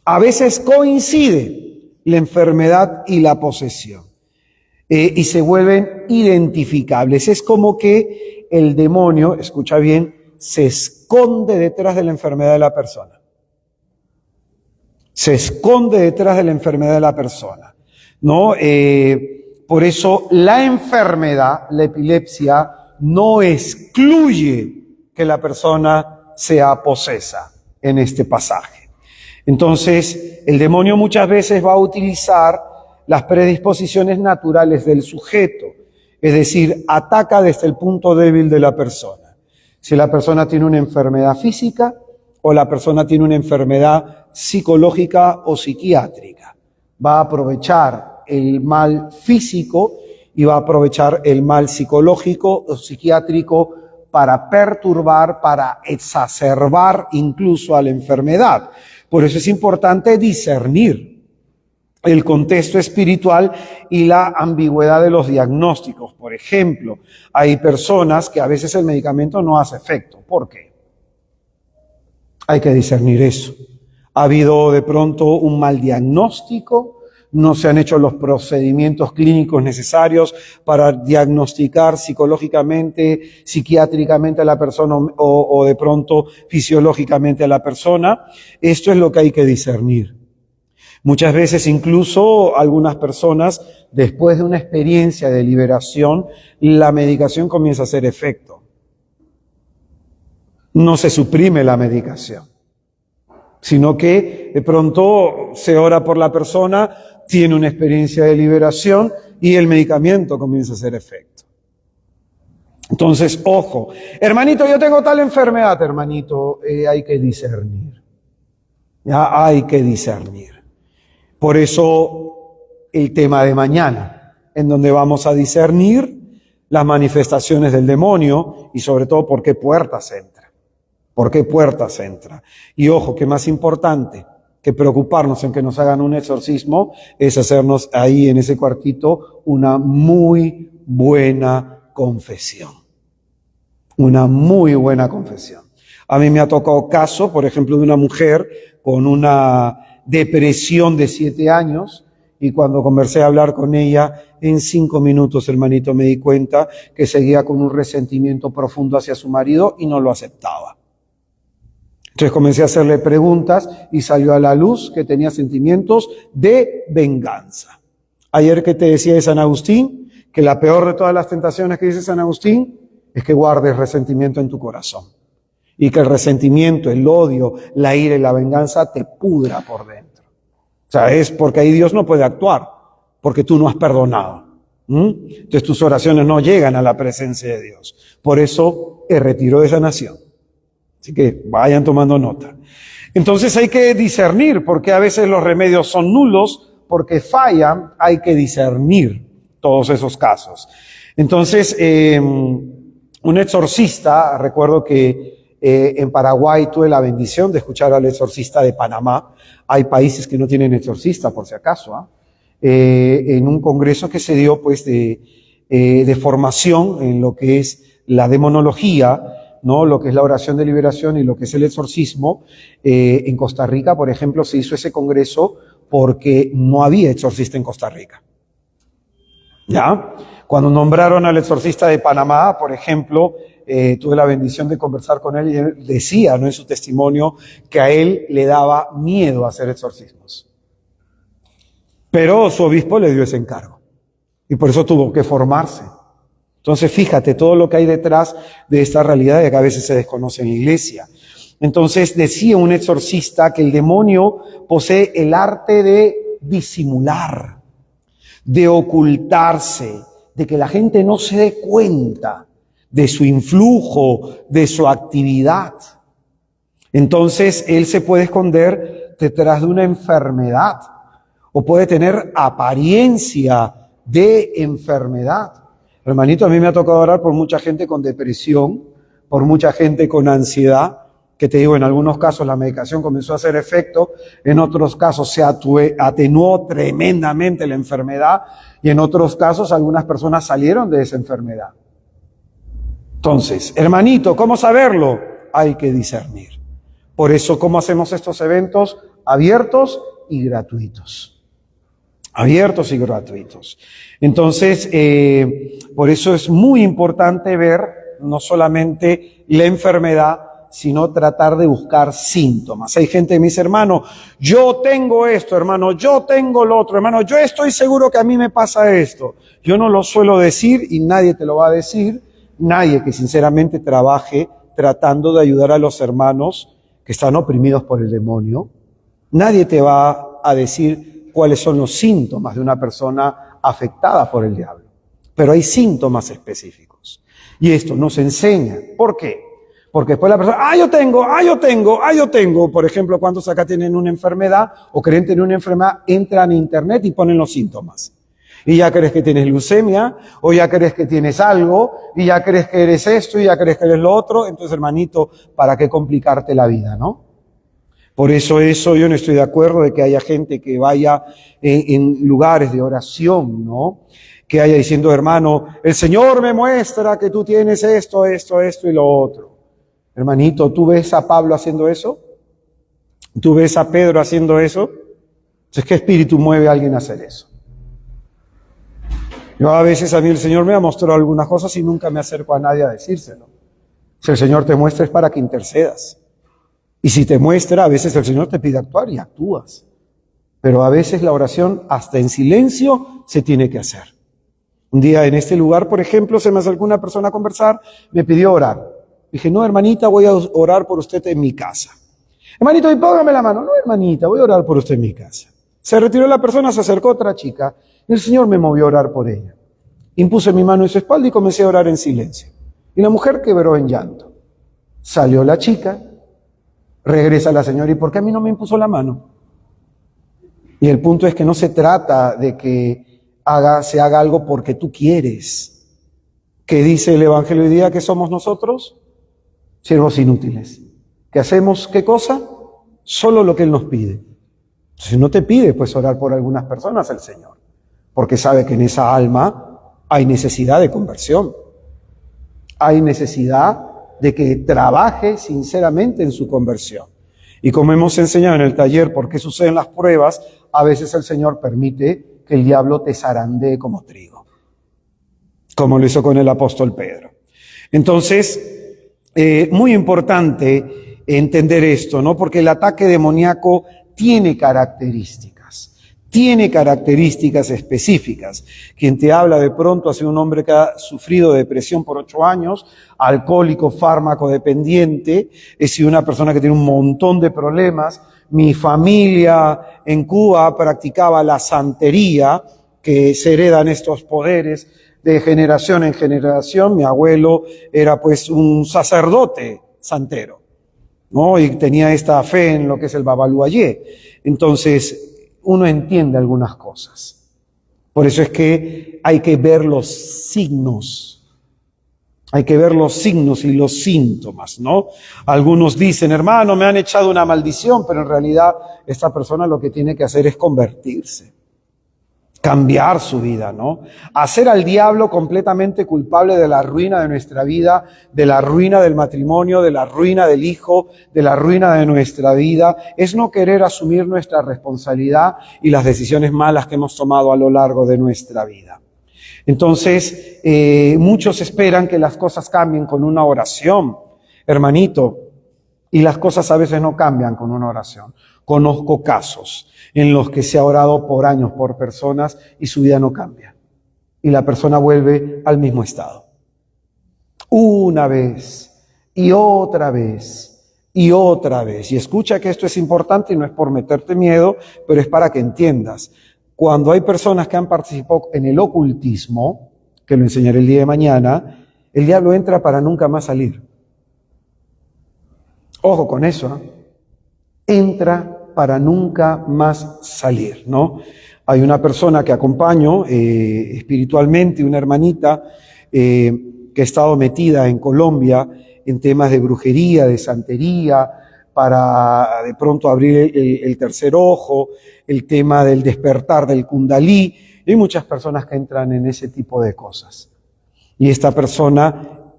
A veces coincide la enfermedad y la posesión. Y se vuelven identificables. Es como que el demonio, escucha bien, se esconde detrás de la enfermedad de la persona. Se esconde detrás de la enfermedad de la persona, ¿no? Por eso la enfermedad, la epilepsia, no excluye que la persona sea posesa en este pasaje. Entonces, el demonio muchas veces va a utilizar las predisposiciones naturales del sujeto, es decir, ataca desde el punto débil de la persona. Si la persona tiene una enfermedad física o la persona tiene una enfermedad psicológica o psiquiátrica, va a aprovechar el mal físico y va a aprovechar el mal psicológico o psiquiátrico para perturbar, para exacerbar incluso a la enfermedad. Por eso es importante discernir el contexto espiritual y la ambigüedad de los diagnósticos. Por ejemplo, hay personas que a veces el medicamento no hace efecto. ¿Por qué? Hay que discernir eso. Ha habido de pronto un mal diagnóstico, no se han hecho los procedimientos clínicos necesarios para diagnosticar psicológicamente, psiquiátricamente a la persona o de pronto fisiológicamente a la persona. Esto es lo que hay que discernir. Muchas veces incluso algunas personas, después de una experiencia de liberación, la medicación comienza a hacer efecto. No se suprime la medicación, sino que de pronto se ora por la persona, tiene una experiencia de liberación y el medicamento comienza a hacer efecto. Entonces, ojo, hermanito, yo tengo tal enfermedad, hermanito, hay que discernir. Ya hay que discernir. Por eso el tema de mañana, en donde vamos a discernir las manifestaciones del demonio y sobre todo por qué puertas entra. ¿Por qué puertas entra? Y ojo, que más importante que preocuparnos en que nos hagan un exorcismo es hacernos ahí en ese cuartito una muy buena confesión. Una muy buena confesión. A mí me ha tocado caso, por ejemplo, de una mujer con una depresión de 7 años, y cuando conversé a hablar con ella, en 5 minutos, hermanito, me di cuenta que seguía con un resentimiento profundo hacia su marido y no lo aceptaba. Entonces comencé a hacerle preguntas y salió a la luz que tenía sentimientos de venganza. Ayer que te decía de San Agustín, que la peor de todas las tentaciones que dice San Agustín es que guardes resentimiento en tu corazón. Y que el resentimiento, el odio, la ira y la venganza te pudra por dentro. O sea, es porque ahí Dios no puede actuar, porque tú no has perdonado. Entonces tus oraciones no llegan a la presencia de Dios. Por eso retiró de sanación. Así que vayan tomando nota. Entonces hay que discernir, porque a veces los remedios son nulos, porque fallan, hay que discernir todos esos casos. Entonces, un exorcista, recuerdo que en Paraguay tuve la bendición de escuchar al exorcista de Panamá. Hay países que no tienen exorcista, por si acaso, en un congreso que se dio pues de formación en lo que es la demonología, ¿no? Lo que es la oración de liberación y lo que es el exorcismo. En Costa Rica, por ejemplo, se hizo ese congreso porque no había exorcista en Costa Rica. ¿Ya? Cuando nombraron al exorcista de Panamá, por ejemplo, tuve la bendición de conversar con él y él decía, ¿no?, en su testimonio, que a él le daba miedo hacer exorcismos. Pero su obispo le dio ese encargo y por eso tuvo que formarse. Entonces, fíjate todo lo que hay detrás de esta realidad de que a veces se desconoce en la iglesia. Entonces, decía un exorcista que el demonio posee el arte de disimular, de ocultarse, de que la gente no se dé cuenta de su influjo, de su actividad. Entonces, él se puede esconder detrás de una enfermedad o puede tener apariencia de enfermedad. Hermanito, a mí me ha tocado orar por mucha gente con depresión, por mucha gente con ansiedad, que te digo, en algunos casos la medicación comenzó a hacer efecto, en otros casos se atenuó tremendamente la enfermedad y en otros casos algunas personas salieron de esa enfermedad. Entonces, hermanito, ¿cómo saberlo? Hay que discernir. Por eso, ¿cómo hacemos estos eventos? Abiertos y gratuitos. Abiertos y gratuitos. Entonces, por eso es muy importante ver no solamente la enfermedad, sino tratar de buscar síntomas. Hay gente que me dice, hermano, yo tengo esto, hermano, yo tengo lo otro, hermano, yo estoy seguro que a mí me pasa esto. Yo no lo suelo decir y nadie te lo va a decir, nadie que sinceramente trabaje tratando de ayudar a los hermanos que están oprimidos por el demonio. Nadie te va a decir cuáles son los síntomas de una persona afectada por el diablo. Pero hay síntomas específicos. Y esto nos enseña. ¿Por qué? Porque después la persona, yo tengo. Por ejemplo, ¿cuántos acá tienen una enfermedad o creen tener una enfermedad? Entran a internet y ponen los síntomas. Y ya crees que tienes leucemia, o ya crees que tienes algo, y ya crees que eres esto, y ya crees que eres lo otro. Entonces, hermanito, ¿para qué complicarte la vida, no? Por eso yo no estoy de acuerdo de que haya gente que vaya en lugares de oración, ¿no? Que haya diciendo, hermano, el Señor me muestra que tú tienes esto y lo otro. Hermanito, ¿tú ves a Pablo haciendo eso? ¿Tú ves a Pedro haciendo eso? Entonces, ¿qué espíritu mueve a alguien a hacer eso? Yo a veces a mí el Señor me ha mostrado algunas cosas y nunca me acerco a nadie a decírselo. Si el Señor te muestra es para que intercedas. Y si te muestra, a veces el Señor te pide actuar y actúas. Pero a veces la oración, hasta en silencio, se tiene que hacer. Un día en este lugar, por ejemplo, se me acercó una persona a conversar, me pidió orar. Dije, no, hermanita, voy a orar por usted en mi casa. Hermanito, y póngame la mano. No, hermanita, voy a orar por usted en mi casa. Se retiró la persona, se acercó otra chica. Y el Señor me movió a orar por ella. Impuse mi mano en su espalda y comencé a orar en silencio. Y la mujer quebró en llanto. Salió la chica, regresa la señora, ¿y por qué a mí no me impuso la mano? Y el punto es que no se trata de que se haga algo porque tú quieres. ¿Qué dice el Evangelio hoy día que somos nosotros? Siervos inútiles. ¿Que hacemos qué cosa? Solo lo que Él nos pide. Si no te pide, pues orar por algunas personas el Señor, porque sabe que en esa alma hay necesidad de conversión. Hay necesidad de que trabaje sinceramente en su conversión. Y como hemos enseñado en el taller por qué suceden las pruebas, a veces el Señor permite que el diablo te zarandee como trigo, como lo hizo con el apóstol Pedro. Entonces, muy importante entender esto, ¿no? Porque el ataque demoníaco tiene características específicas. Quien te habla de pronto ha sido un hombre que ha sufrido depresión por 8 años, alcohólico, fármaco dependiente, he sido una persona que tiene un montón de problemas. Mi familia en Cuba practicaba la santería, que se heredan estos poderes de generación en generación. Mi abuelo era pues un sacerdote santero, ¿no? Y tenía esta fe en lo que es el Babaluayé. Entonces, uno entiende algunas cosas. Por eso es que hay que ver los signos. Hay que ver los signos y los síntomas, ¿no? Algunos dicen, hermano, me han echado una maldición, pero en realidad esta persona lo que tiene que hacer es convertirse. cambiar su vida, ¿no? Hacer al diablo completamente culpable de la ruina de nuestra vida, de la ruina del matrimonio, de la ruina del hijo, de la ruina de nuestra vida, es no querer asumir nuestra responsabilidad y las decisiones malas que hemos tomado a lo largo de nuestra vida. Entonces, muchos esperan que las cosas cambien con una oración, hermanito, y las cosas a veces no cambian con una oración. Conozco casos en los que se ha orado por años por personas y su vida no cambia. Y la persona vuelve al mismo estado. Una vez y otra vez y otra vez. Y escucha que esto es importante y no es por meterte miedo, pero es para que entiendas. Cuando hay personas que han participado en el ocultismo, que lo enseñaré el día de mañana, el diablo entra para nunca más salir. Ojo con eso, ¿no? Entra para nunca más salir, ¿no? Hay una persona que acompaño espiritualmente, una hermanita que ha estado metida en Colombia en temas de brujería, de santería, para de pronto abrir el tercer ojo, el tema del despertar del kundalí. Hay muchas personas que entran en ese tipo de cosas. Y esta persona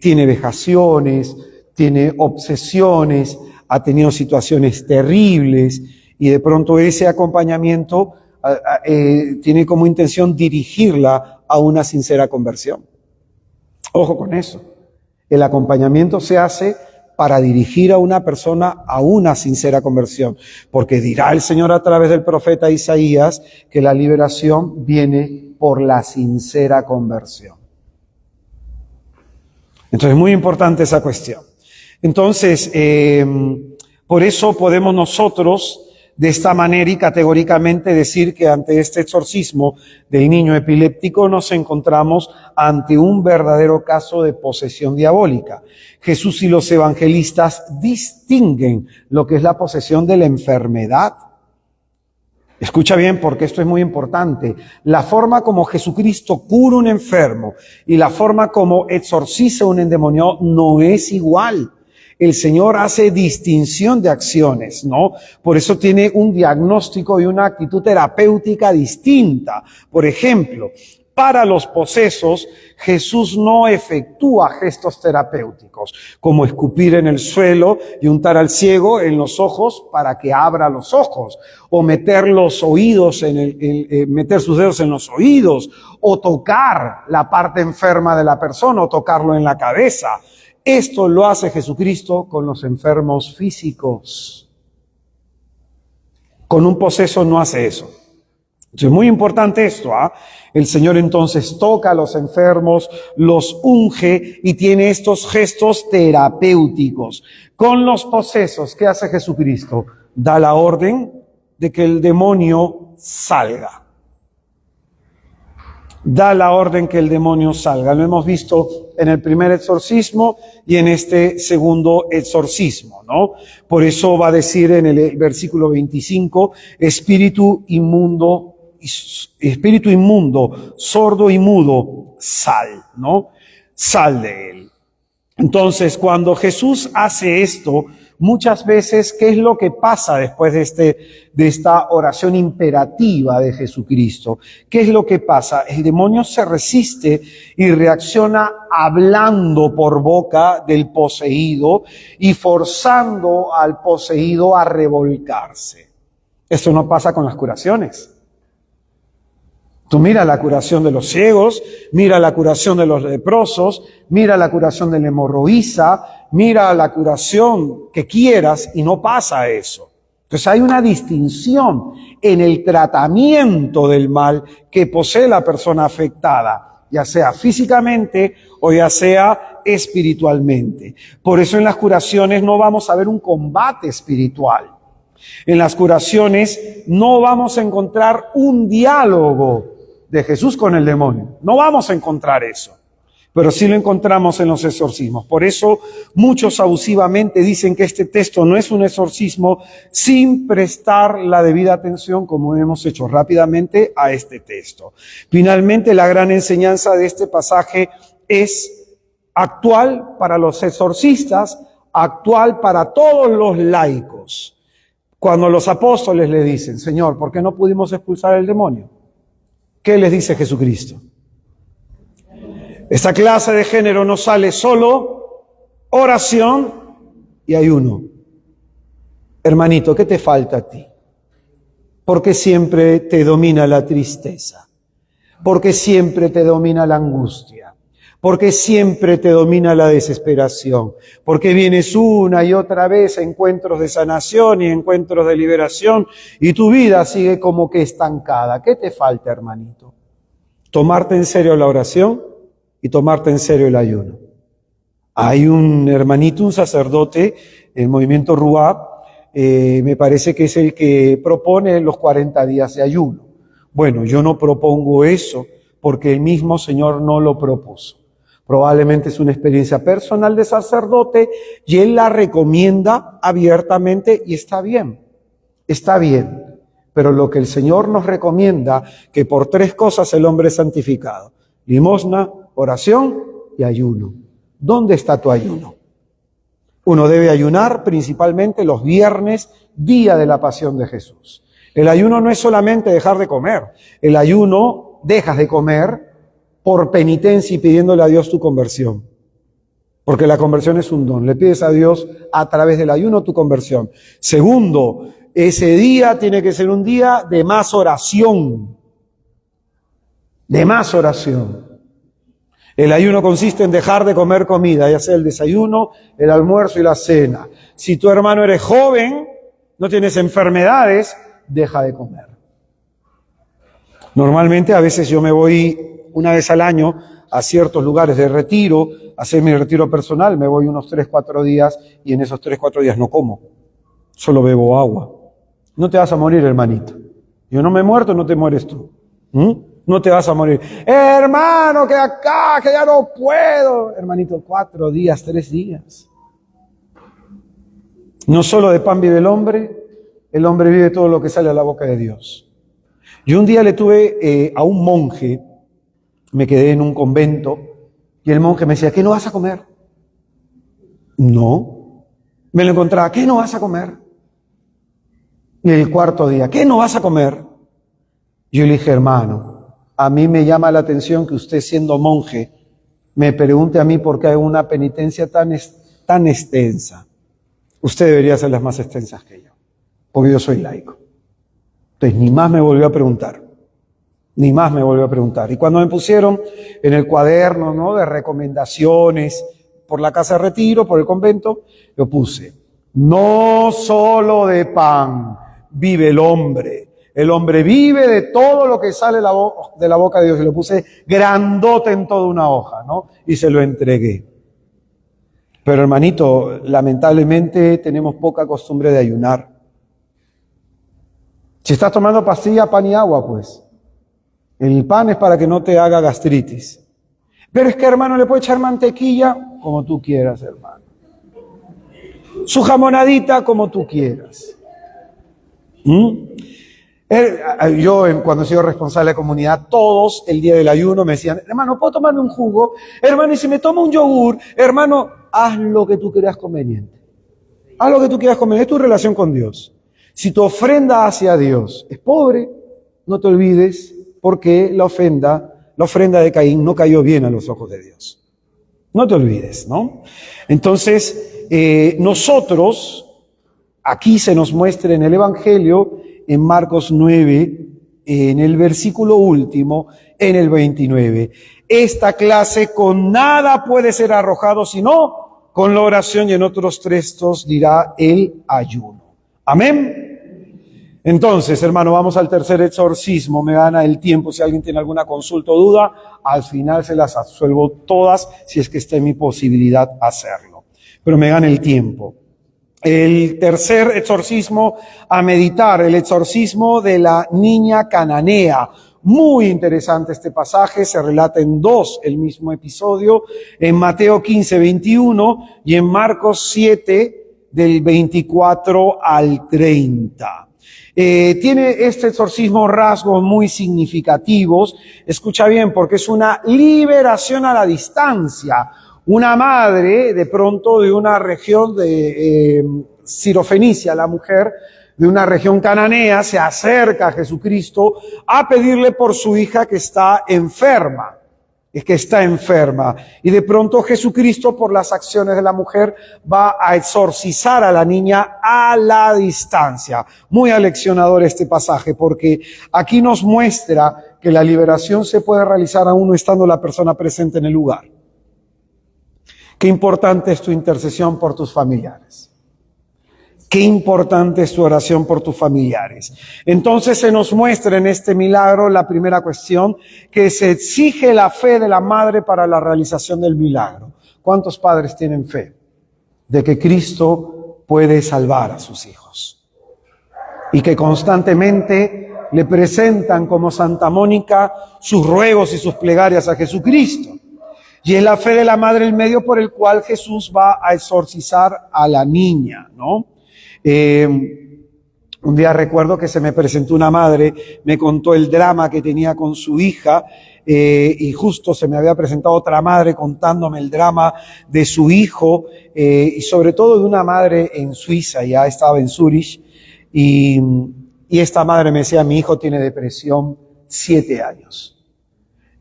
tiene vejaciones, tiene obsesiones, ha tenido situaciones terribles y de pronto ese acompañamiento tiene como intención dirigirla a una sincera conversión. Ojo con eso. El acompañamiento se hace para dirigir a una persona a una sincera conversión, porque dirá el Señor a través del profeta Isaías que la liberación viene por la sincera conversión. Entonces es muy importante esa cuestión. Entonces, por eso podemos nosotros de esta manera y categóricamente decir que ante este exorcismo del niño epiléptico nos encontramos ante un verdadero caso de posesión diabólica. Jesús y los evangelistas distinguen lo que es la posesión de la enfermedad. Escucha bien porque esto es muy importante. La forma como Jesucristo cura a un enfermo y la forma como exorciza a un endemoniado no es igual. El Señor hace distinción de acciones, ¿no? Por eso tiene un diagnóstico y una actitud terapéutica distinta. Por ejemplo, para los posesos, Jesús no efectúa gestos terapéuticos, como escupir en el suelo y untar al ciego en los ojos para que abra los ojos, o meter los oídos meter sus dedos en los oídos, o tocar la parte enferma de la persona, o tocarlo en la cabeza. Esto lo hace Jesucristo con los enfermos físicos. Con un poseso no hace eso. Es muy importante esto, ¿ah? El Señor entonces toca a los enfermos, los unge y tiene estos gestos terapéuticos. Con los posesos, ¿qué hace Jesucristo? Da la orden de que el demonio salga. Da la orden que el demonio salga. Lo hemos visto en el primer exorcismo y en este segundo exorcismo, ¿no? Por eso va a decir en el versículo 25, espíritu inmundo, sordo y mudo, sal, ¿no? Sal de él. Entonces, cuando Jesús hace esto, muchas veces, ¿qué es lo que pasa después de esta oración imperativa de Jesucristo? ¿Qué es lo que pasa? El demonio se resiste y reacciona hablando por boca del poseído y forzando al poseído a revolcarse. Esto no pasa con las curaciones. Tú mira la curación de los ciegos, mira la curación de los leprosos, mira la curación de la hemorroísa, mira la curación que quieras y no pasa eso. Entonces hay una distinción en el tratamiento del mal que posee la persona afectada, ya sea físicamente o ya sea espiritualmente. Por eso en las curaciones no vamos a ver un combate espiritual. En las curaciones no vamos a encontrar un diálogo de Jesús con el demonio. No vamos a encontrar eso. Pero sí lo encontramos en los exorcismos. Por eso muchos abusivamente dicen que este texto no es un exorcismo sin prestar la debida atención, como hemos hecho rápidamente, a este texto. Finalmente, la gran enseñanza de este pasaje es actual para los exorcistas, actual para todos los laicos. Cuando los apóstoles le dicen, Señor, ¿por qué no pudimos expulsar el demonio? ¿Qué les dice Jesucristo? Esta clase de género no sale solo oración y ayuno. Hermanito, ¿qué te falta a ti? ¿Por qué siempre te domina la tristeza? ¿Por qué siempre te domina la angustia? ¿Por qué siempre te domina la desesperación? ¿Por qué vienes una y otra vez a encuentros de sanación y encuentros de liberación y tu vida sigue como que estancada? ¿Qué te falta, hermanito? Tomarte en serio la oración y tomarte en serio el ayuno. Hay un hermanito, un sacerdote, el movimiento Ruab, me parece que es el que propone los 40 días de ayuno. Bueno, yo no propongo eso porque el mismo Señor no lo propuso. Probablemente es una experiencia personal de sacerdote y él la recomienda abiertamente y está bien. Está bien. Pero lo que el Señor nos recomienda, que por 3 cosas el hombre es santificado: limosna, oración y ayuno. ¿Dónde está tu ayuno? Uno debe ayunar principalmente los viernes, día de la pasión de Jesús. El ayuno no es solamente dejar de comer. El ayuno, dejas de comer por penitencia y pidiéndole a Dios tu conversión. Porque la conversión es un don. Le pides a Dios a través del ayuno tu conversión. Segundo, ese día tiene que ser un día de más oración. De más oración. El ayuno consiste en dejar de comer comida, ya sea el desayuno, el almuerzo y la cena. Si tu hermano eres joven, no tienes enfermedades, deja de comer. Normalmente a veces yo me voy una vez al año a ciertos lugares de retiro, a hacer mi retiro personal, me voy unos 3-4 días y en esos 3-4 días no como, solo bebo agua. No te vas a morir, hermanito. Yo no me he muerto, no te mueres tú. No te vas a morir. Hermano, que acá, que ya no puedo. Hermanito, 4 días, 3 días. No solo de pan vive el hombre vive todo lo que sale a la boca de Dios. Yo un día le tuve a un monje, me quedé en un convento, y el monje me decía, ¿qué no vas a comer? No. Me lo encontraba, ¿qué no vas a comer? Y el 4.º día, ¿qué no vas a comer? Yo le dije, hermano, a mí me llama la atención que usted, siendo monje, me pregunte a mí por qué hay una penitencia tan extensa. Usted debería hacer las más extensas que yo, porque yo soy laico. Entonces, ni más me volvió a preguntar. Ni más me volvió a preguntar. Y cuando me pusieron en el cuaderno, ¿no?, de recomendaciones por la casa de retiro, por el convento, yo puse, no solo de pan vive el hombre. El hombre vive de todo lo que sale de la boca de Dios. Y lo puse grandote en toda una hoja, ¿no? Y se lo entregué. Pero hermanito, lamentablemente tenemos poca costumbre de ayunar. Si estás tomando pastilla, pan y agua, pues. El pan es para que no te haga gastritis. Pero es que, hermano, le puedo echar mantequilla, como tú quieras, hermano. Su jamonadita, como tú quieras. Yo, cuando he sido responsable de comunidad, todos el día del ayuno me decían, hermano, ¿puedo tomarme un jugo? Hermano, y si me tomo un yogur, hermano, haz lo que tú creas conveniente. Haz lo que tú quieras conveniente. Es tu relación con Dios. Si tu ofrenda hacia Dios es pobre, no te olvides, porque la ofrenda de Caín no cayó bien a los ojos de Dios. No te olvides, ¿no? Entonces, nosotros, aquí se nos muestra en el Evangelio, en Marcos 9, en el versículo último, en el 29. Esta clase con nada puede ser arrojado, sino con la oración, y en otros textos dirá el ayuno. Amén. Entonces, hermano, vamos al tercer exorcismo. Me gana el tiempo. Si alguien tiene alguna consulta o duda, al final se las absuelvo todas, si es que está en mi posibilidad hacerlo. Pero me gana el tiempo. El tercer exorcismo a meditar, el exorcismo de la niña cananea. Muy interesante este pasaje, se relata en 2 el mismo episodio, en Mateo 15, 21 y en Marcos 7, del 24 al 30. Tiene este exorcismo rasgos muy significativos. Escucha bien, porque es una liberación a la distancia. Una madre, de pronto, de una región de Sirofenicia, la mujer, de una región cananea, se acerca a Jesucristo a pedirle por su hija que está enferma. Y de pronto Jesucristo, por las acciones de la mujer, va a exorcizar a la niña a la distancia. Muy aleccionador este pasaje, porque aquí nos muestra que la liberación se puede realizar aún no estando la persona presente en el lugar. Qué importante es tu intercesión por tus familiares. Qué importante es tu oración por tus familiares. Entonces se nos muestra en este milagro la primera cuestión, que se exige la fe de la madre para la realización del milagro. ¿Cuántos padres tienen fe de que Cristo puede salvar a sus hijos? Y que constantemente le presentan como Santa Mónica sus ruegos y sus plegarias a Jesucristo. Y es la fe de la madre el medio por el cual Jesús va a exorcizar a la niña, ¿no? Un día recuerdo que se me presentó una madre, me contó el drama que tenía con su hija, y justo se me había presentado otra madre contándome el drama de su hijo, y sobre todo de una madre en Suiza, ya estaba en Zurich, y esta madre me decía, mi hijo tiene depresión 7 años.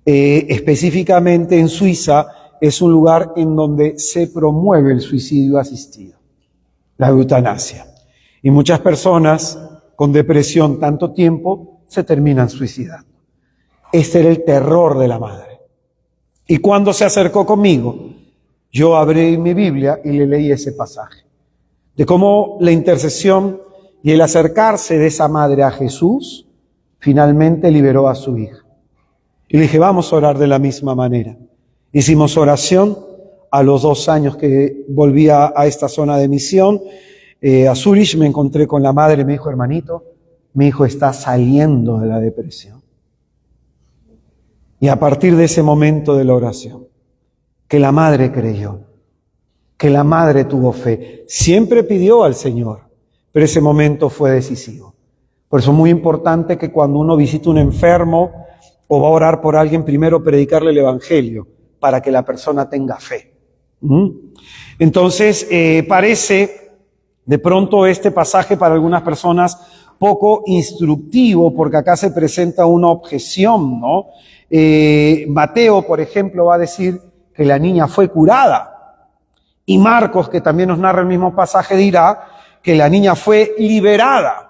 Específicamente en Suiza es un lugar en donde se promueve el suicidio asistido, la eutanasia. Y muchas personas con depresión tanto tiempo se terminan suicidando. Este era el terror de la madre. Y cuando se acercó conmigo, yo abrí mi Biblia y le leí ese pasaje. De cómo la intercesión y el acercarse de esa madre a Jesús finalmente liberó a su hija. Y le dije, vamos a orar de la misma manera. Hicimos oración. A los 2 años que volví a esta zona de misión, a Zurich, me encontré con la madre y me dijo, hermanito, mi hijo está saliendo de la depresión. Y a partir de ese momento de la oración, que la madre creyó, que la madre tuvo fe, siempre pidió al Señor, pero ese momento fue decisivo. Por eso es muy importante que cuando uno visita un enfermo o va a orar por alguien, primero predicarle el Evangelio para que la persona tenga fe. Entonces, parece de pronto este pasaje para algunas personas poco instructivo, porque acá se presenta una objeción, ¿no? Mateo, por ejemplo, va a decir que la niña fue curada. Y Marcos, que también nos narra el mismo pasaje, dirá que la niña fue liberada.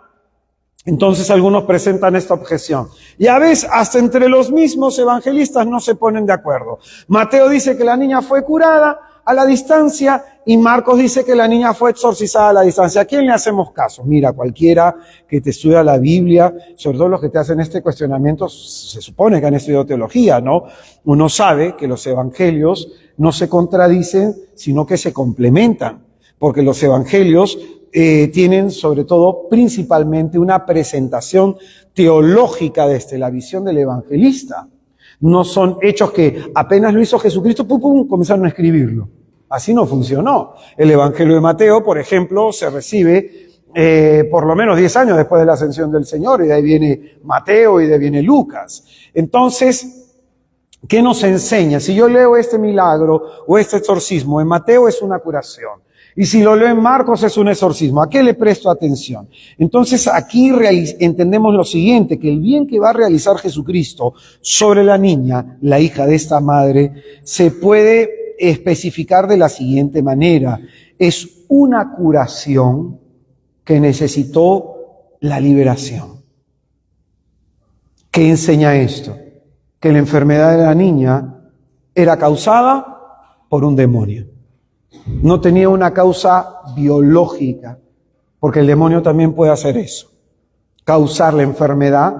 Entonces algunos presentan esta objeción. Y a veces hasta entre los mismos evangelistas no se ponen de acuerdo. Mateo dice que la niña fue curada a la distancia y Marcos dice que la niña fue exorcizada a la distancia. ¿A quién le hacemos caso? Mira, cualquiera que te estudia la Biblia, sobre todo los que te hacen este cuestionamiento, se supone que han estudiado teología, ¿no? Uno sabe que los evangelios no se contradicen, sino que se complementan, porque los evangelios tienen sobre todo principalmente una presentación teológica desde la visión del evangelista. No son hechos que apenas lo hizo Jesucristo, comenzaron a escribirlo. Así no funcionó. El Evangelio de Mateo, por ejemplo, se recibe por lo menos 10 años después de la ascensión del Señor, y de ahí viene Mateo y de ahí viene Lucas. Entonces, ¿qué nos enseña? Si yo leo este milagro o este exorcismo, en Mateo es una curación. Y si lo leo en Marcos es un exorcismo. ¿A qué le presto atención? Entonces aquí entendemos lo siguiente, que el bien que va a realizar Jesucristo sobre la niña, la hija de esta madre, se puede especificar de la siguiente manera. Es una curación que necesitó la liberación. ¿Qué enseña esto? Que la enfermedad de la niña era causada por un demonio. No tenía una causa biológica, porque el demonio también puede hacer eso, causar la enfermedad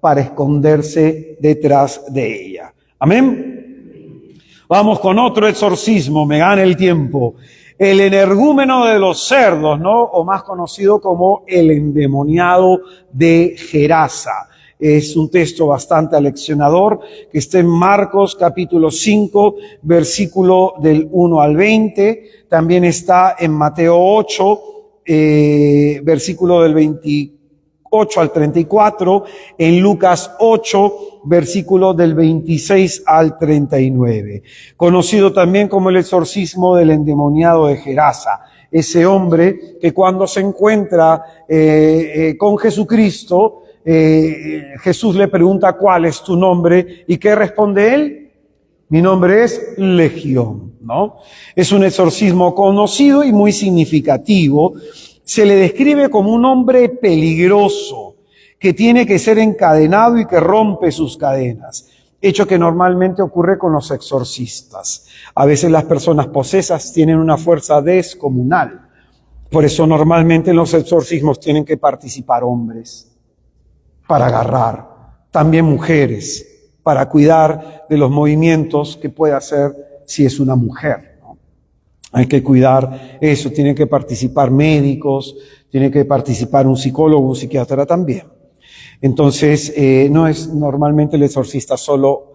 para esconderse detrás de ella. Amén. Vamos con otro exorcismo, me gana el tiempo. El energúmeno de los cerdos, ¿no? O más conocido como el endemoniado de Gerasa. Es un texto bastante aleccionador que está en Marcos capítulo 5, versículo del 1 al 20. También está en Mateo 8, versículo del 28 al 34. En Lucas 8, versículo del 26 al 39. Conocido también como el exorcismo del endemoniado de Gerasa. ese hombre que cuando se encuentra con Jesucristo, Jesús le pregunta ¿cuál es tu nombre? ¿Y qué responde él? Mi nombre es Legión, ¿no? Es un exorcismo conocido y muy significativo. Se le describe como un hombre peligroso, que tiene que ser encadenado y que rompe sus cadenas, hecho que normalmente ocurre con los exorcistas. A veces las personas posesas tienen una fuerza descomunal. Por eso normalmente en los exorcismos tienen que participar hombres para agarrar, también mujeres, para cuidar de los movimientos que puede hacer si es una mujer, ¿no? Hay que cuidar eso, tienen que participar médicos, tiene que participar un psicólogo, un psiquiatra también. Entonces, no es normalmente el exorcista solo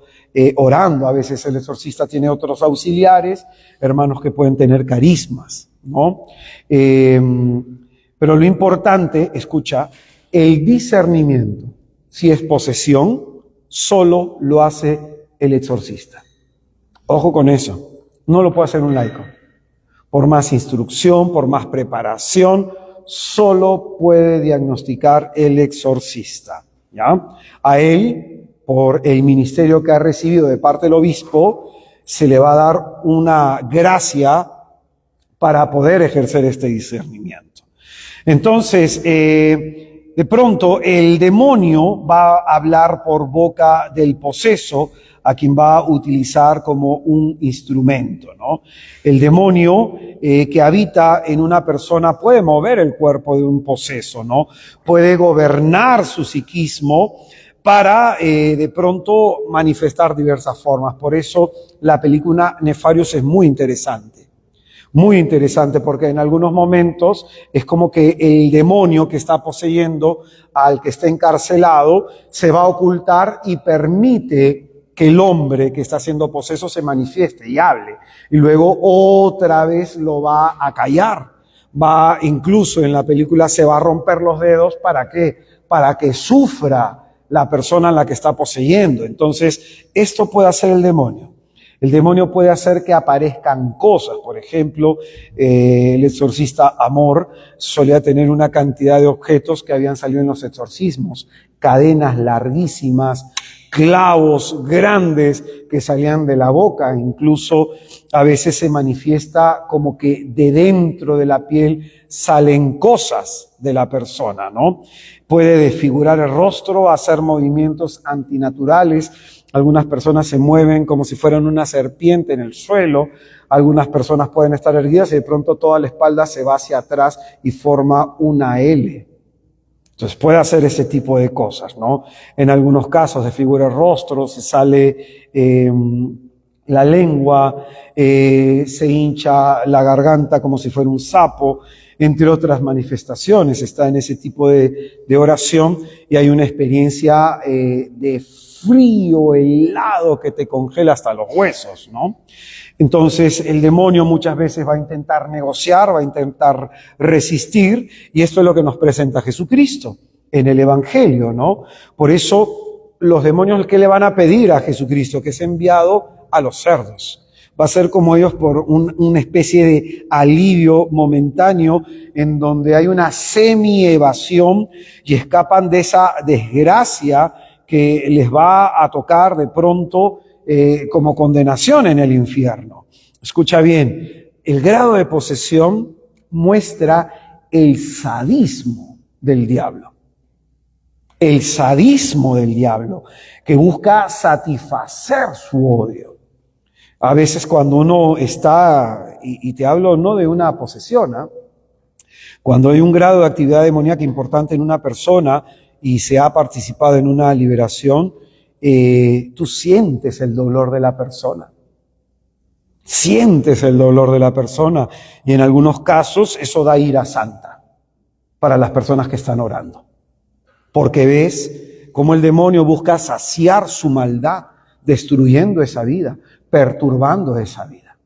orando, a veces el exorcista tiene otros auxiliares, hermanos que pueden tener carismas, ¿no? Pero lo importante, escucha, el discernimiento, si es posesión, solo lo hace el exorcista. Ojo con eso, no lo puede hacer un laico. Por más instrucción, por más preparación, solo puede diagnosticar el exorcista, ¿ya? A él, por el ministerio que ha recibido de parte del obispo, se le va a dar una gracia para poder ejercer este discernimiento. Entonces, de pronto el demonio va a hablar por boca del poseso, a quien va a utilizar como un instrumento, ¿no? El demonio que habita en una persona puede mover el cuerpo de un poseso, ¿no? Puede gobernar su psiquismo para de pronto manifestar diversas formas. Por eso la película Nefarious es muy interesante. Muy interesante porque en algunos momentos es como que el demonio que está poseyendo al que está encarcelado se va a ocultar y permite que el hombre que está siendo poseso se manifieste y hable. Y luego otra vez lo va a callar. Va, incluso en la película se va a romper los dedos. ¿Para qué? Para que sufra la persona en la que está poseyendo. Entonces, esto puede hacer el demonio. El demonio puede hacer que aparezcan cosas. Por ejemplo, el exorcista Amor solía tener una cantidad de objetos que habían salido en los exorcismos. Cadenas larguísimas, clavos grandes que salían de la boca. Incluso a veces se manifiesta como que de dentro de la piel salen cosas de la persona, ¿no? Puede desfigurar el rostro, hacer movimientos antinaturales. Algunas personas se mueven como si fueran una serpiente en el suelo. Algunas personas pueden estar erguidas y de pronto toda la espalda se va hacia atrás y forma una L. Entonces puede hacer ese tipo de cosas, ¿no? En algunos casos desfigura el rostro, se sale la lengua, se hincha la garganta como si fuera un sapo, entre otras manifestaciones. Está en ese tipo de oración y hay una experiencia de frío, helado, que te congela hasta los huesos, ¿no? Entonces el demonio muchas veces va a intentar negociar, va a intentar resistir, y esto es lo que nos presenta Jesucristo en el Evangelio, ¿no? Por eso los demonios, ¿qué le van a pedir a Jesucristo? Que es enviado a los cerdos. Va a ser como ellos por una especie de alivio momentáneo en donde hay una semi-evasión y escapan de esa desgracia que les va a tocar de pronto como condenación en el infierno. Escucha bien, el grado de posesión muestra el sadismo del diablo. El sadismo del diablo, que busca satisfacer su odio. A veces cuando uno está, y te hablo no de una posesión, ¿eh? Cuando hay un grado de actividad demoníaca importante en una persona y se ha participado en una liberación, tú sientes el dolor de la persona. Sientes el dolor de la persona y en algunos casos eso da ira santa para las personas que están orando. Porque ves cómo el demonio busca saciar su maldad, destruyendo esa vida, perturbando esa vida.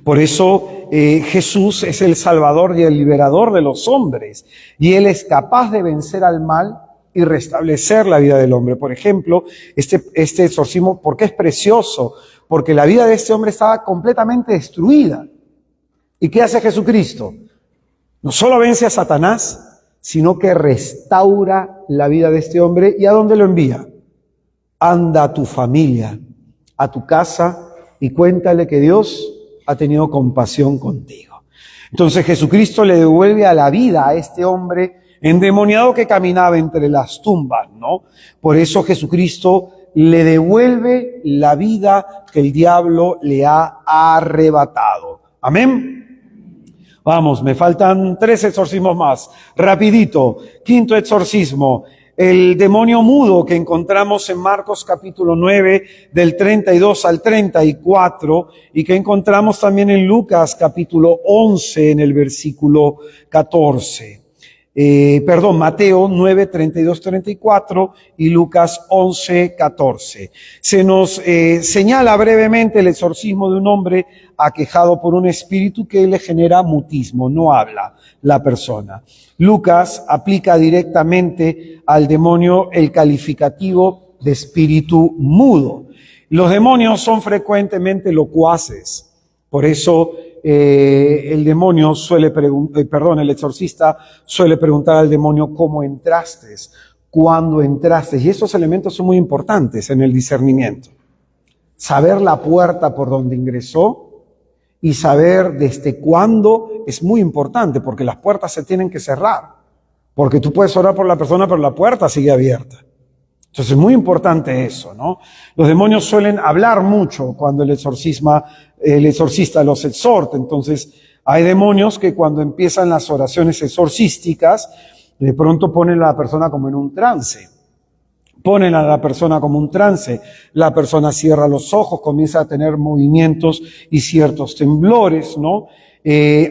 Por eso Jesús es el Salvador y el liberador de los hombres, y Él es capaz de vencer al mal y restablecer la vida del hombre. Por ejemplo, este exorcismo, ¿por qué es precioso? Porque la vida de este hombre estaba completamente destruida. ¿Y qué hace Jesucristo? No solo vence a Satanás, sino que restaura la vida de este hombre. ¿Y a dónde lo envía? Anda a tu familia, a tu casa y cuéntale que Dios ha tenido compasión contigo. Entonces Jesucristo le devuelve a la vida a este hombre endemoniado que caminaba entre las tumbas, ¿no? Por eso Jesucristo le devuelve la vida que el diablo le ha arrebatado. Amén. Vamos, me faltan 3 exorcismos más. Rapidito. 5º exorcismo. El demonio mudo que encontramos en Marcos capítulo 9 del 32 al 34 y que encontramos también en Lucas capítulo 11 en el versículo 14. Mateo 9, 32, 34 y Lucas 11, 14. Se nos señala brevemente el exorcismo de un hombre aquejado por un espíritu que le genera mutismo, no habla la persona. Lucas aplica directamente al demonio el calificativo de espíritu mudo. Los demonios son frecuentemente locuaces, por eso el exorcista suele preguntar al demonio cómo entraste, cuándo entraste. Y estos elementos son muy importantes en el discernimiento. Saber la puerta por donde ingresó y saber desde cuándo es muy importante, porque las puertas se tienen que cerrar. Porque tú puedes orar por la persona, pero la puerta sigue abierta. Entonces es muy importante eso, ¿no? Los demonios suelen hablar mucho cuando el exorcista los exhorta. Entonces hay demonios que cuando empiezan las oraciones exorcísticas, de pronto ponen a la persona como en un trance. Ponen a la persona como un trance. La persona cierra los ojos, comienza a tener movimientos y ciertos temblores, ¿no?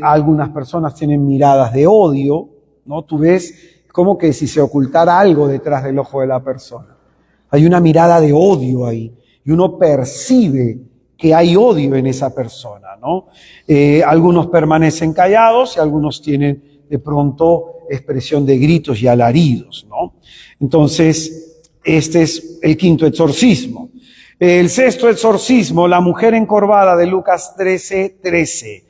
Algunas personas tienen miradas de odio, ¿no? Tú ves como que si se ocultara algo detrás del ojo de la persona. Hay una mirada de odio ahí y uno percibe que hay odio en esa persona, ¿no? Algunos permanecen callados y algunos tienen de pronto expresión de gritos y alaridos, ¿no? Entonces, este es el 5º exorcismo. El 6º exorcismo, la mujer encorvada de Lucas 13:13.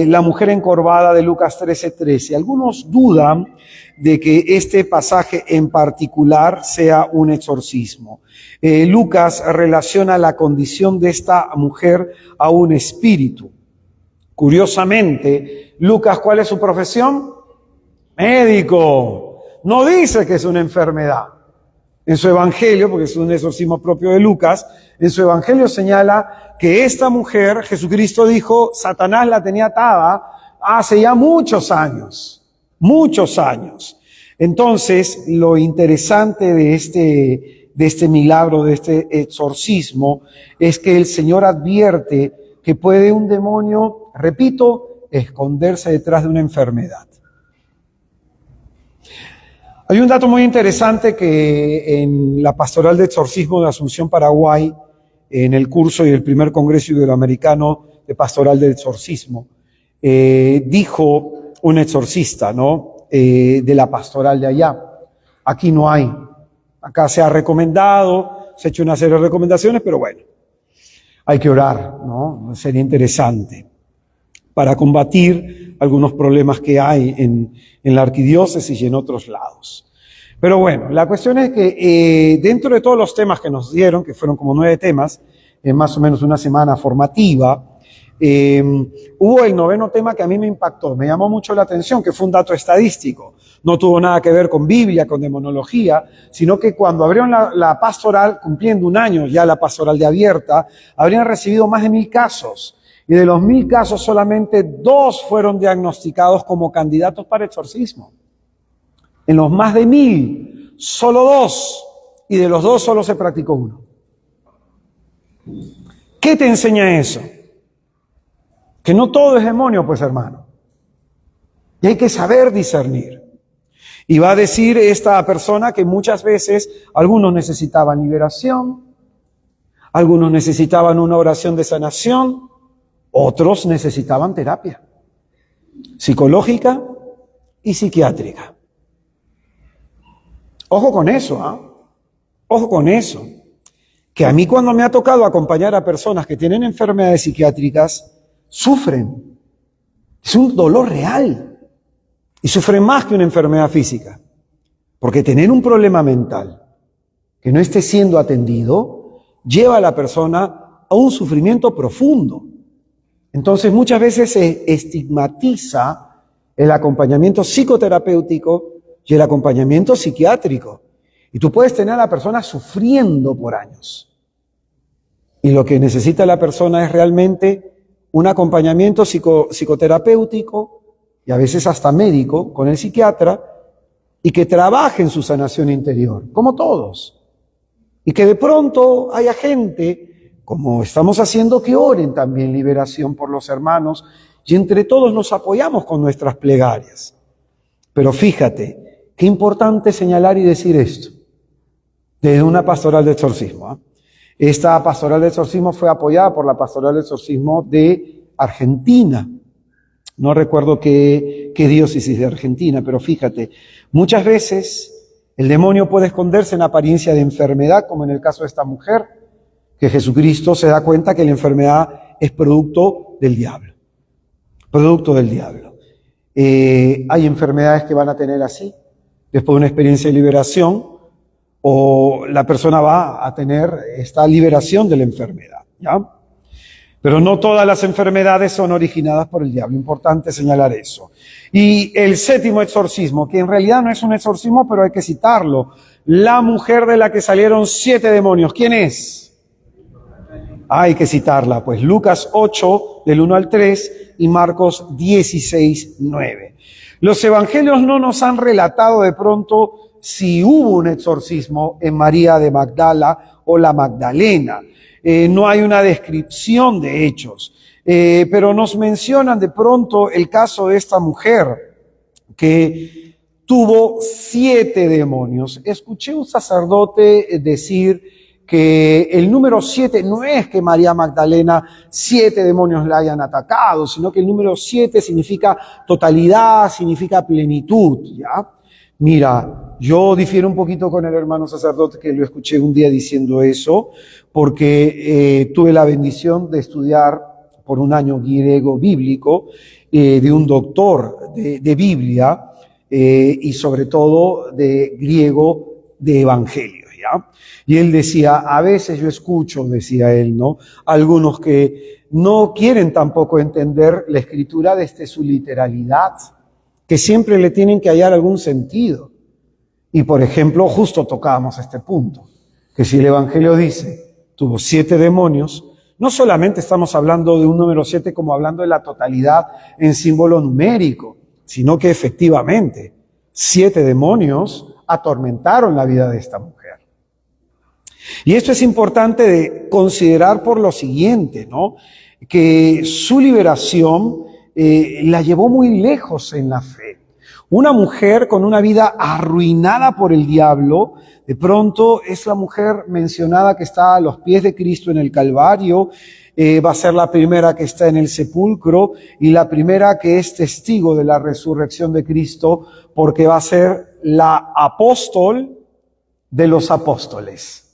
La mujer encorvada de Lucas 13:13. Algunos dudan de que este pasaje en particular sea un exorcismo. Lucas relaciona la condición de esta mujer a un espíritu. Curiosamente, Lucas, ¿cuál es su profesión? Médico. No dice que es una enfermedad. En su evangelio, porque es un exorcismo propio de Lucas, en su evangelio señala que esta mujer, Jesucristo dijo, Satanás la tenía atada hace ya muchos años. Muchos años. Entonces, lo interesante de este milagro, de este exorcismo, es que el Señor advierte que puede un demonio, repito, esconderse detrás de una enfermedad. Hay un dato muy interesante que en la pastoral de exorcismo de Asunción, Paraguay, en el curso y el primer congreso iberoamericano de pastoral de exorcismo, dijo un exorcista, ¿no? De la pastoral de allá. Aquí no hay. Acá se ha recomendado, se ha hecho una serie de recomendaciones, pero bueno, hay que orar, ¿no? Sería interesante para combatir algunos problemas que hay en la arquidiócesis y en otros lados. Pero bueno, la cuestión es que dentro de todos los temas que nos dieron, que fueron como 9 temas, en más o menos una semana formativa, hubo el 9º tema que a mí me impactó, me llamó mucho la atención, que fue un dato estadístico. No tuvo nada que ver con Biblia, con demonología, sino que cuando abrieron la pastoral, cumpliendo un año ya la pastoral de abierta, habrían recibido más de 1000 casos. Y de los 1000 casos, solamente 2 fueron diagnosticados como candidatos para exorcismo. En los más de 1000, solo 2. Y de los 2 solo se practicó 1. ¿Qué te enseña eso? Que no todo es demonio, pues, hermano. Y hay que saber discernir. Y va a decir esta persona que muchas veces algunos necesitaban liberación, algunos necesitaban una oración de sanación, otros necesitaban terapia psicológica y psiquiátrica. Ojo con eso, ¿ah? Ojo con eso. Que a mí cuando me ha tocado acompañar a personas que tienen enfermedades psiquiátricas, sufren, Es un dolor real y sufre más que una enfermedad física. Porque tener un problema mental que no esté siendo atendido lleva a la persona a un sufrimiento profundo. Entonces muchas veces se estigmatiza el acompañamiento psicoterapéutico y el acompañamiento psiquiátrico. Y tú puedes tener a la persona sufriendo por años. Y lo que necesita la persona es realmente un acompañamiento psicoterapéutico y a veces hasta médico con el psiquiatra y que trabaje en su sanación interior, como todos. Y que de pronto haya gente, como estamos haciendo, que oren también liberación por los hermanos y entre todos nos apoyamos con nuestras plegarias. Pero fíjate, qué importante señalar y decir esto. Desde una pastoral de exorcismo. Esta pastoral de exorcismo fue apoyada por la pastoral de exorcismo de Argentina. No recuerdo qué diócesis de Argentina, pero fíjate, muchas veces el demonio puede esconderse en apariencia de enfermedad, como en el caso de esta mujer, que Jesucristo se da cuenta que la enfermedad es producto del diablo. Producto del diablo. Hay enfermedades que van a tener así, después de una experiencia de liberación, o la persona va a tener esta liberación de la enfermedad, ¿ya? Pero no todas las enfermedades son originadas por el diablo, importante señalar eso. Y el séptimo exorcismo, que en realidad no es un exorcismo, pero hay que citarlo, la mujer de la que salieron 7 demonios, ¿quién es? Hay que citarla, pues Lucas 8, del 1 al 3, y Marcos 16, 9. Los evangelios no nos han relatado de pronto si hubo un exorcismo en María de Magdala o la Magdalena. No hay una descripción de hechos, pero nos mencionan de pronto el caso de esta mujer que tuvo 7 demonios. Escuché un sacerdote decir que el número 7 no es que María Magdalena 7 demonios la hayan atacado, sino que el número 7 significa totalidad, significa plenitud, ¿ya? Mira, yo difiero un poquito con el hermano sacerdote que lo escuché un día diciendo eso, porque tuve la bendición de estudiar por un año griego bíblico de un doctor de Biblia y sobre todo de griego de evangelios, ¿ya? Y él decía, a veces yo escucho, decía él, ¿no? Algunos que no quieren tampoco entender la escritura desde su literalidad, que siempre le tienen que hallar algún sentido. Y por ejemplo, justo tocábamos este punto, que si el Evangelio dice, tuvo 7 demonios, no solamente estamos hablando de un número 7 como hablando de la totalidad en símbolo numérico, sino que efectivamente 7 demonios atormentaron la vida de esta mujer. Y esto es importante de considerar por lo siguiente, ¿no? Que su liberación la llevó muy lejos en la fe. Una mujer con una vida arruinada por el diablo, de pronto es la mujer mencionada que está a los pies de Cristo en el Calvario, va a ser la primera que está en el sepulcro y la primera que es testigo de la resurrección de Cristo, porque va a ser la apóstol de los apóstoles.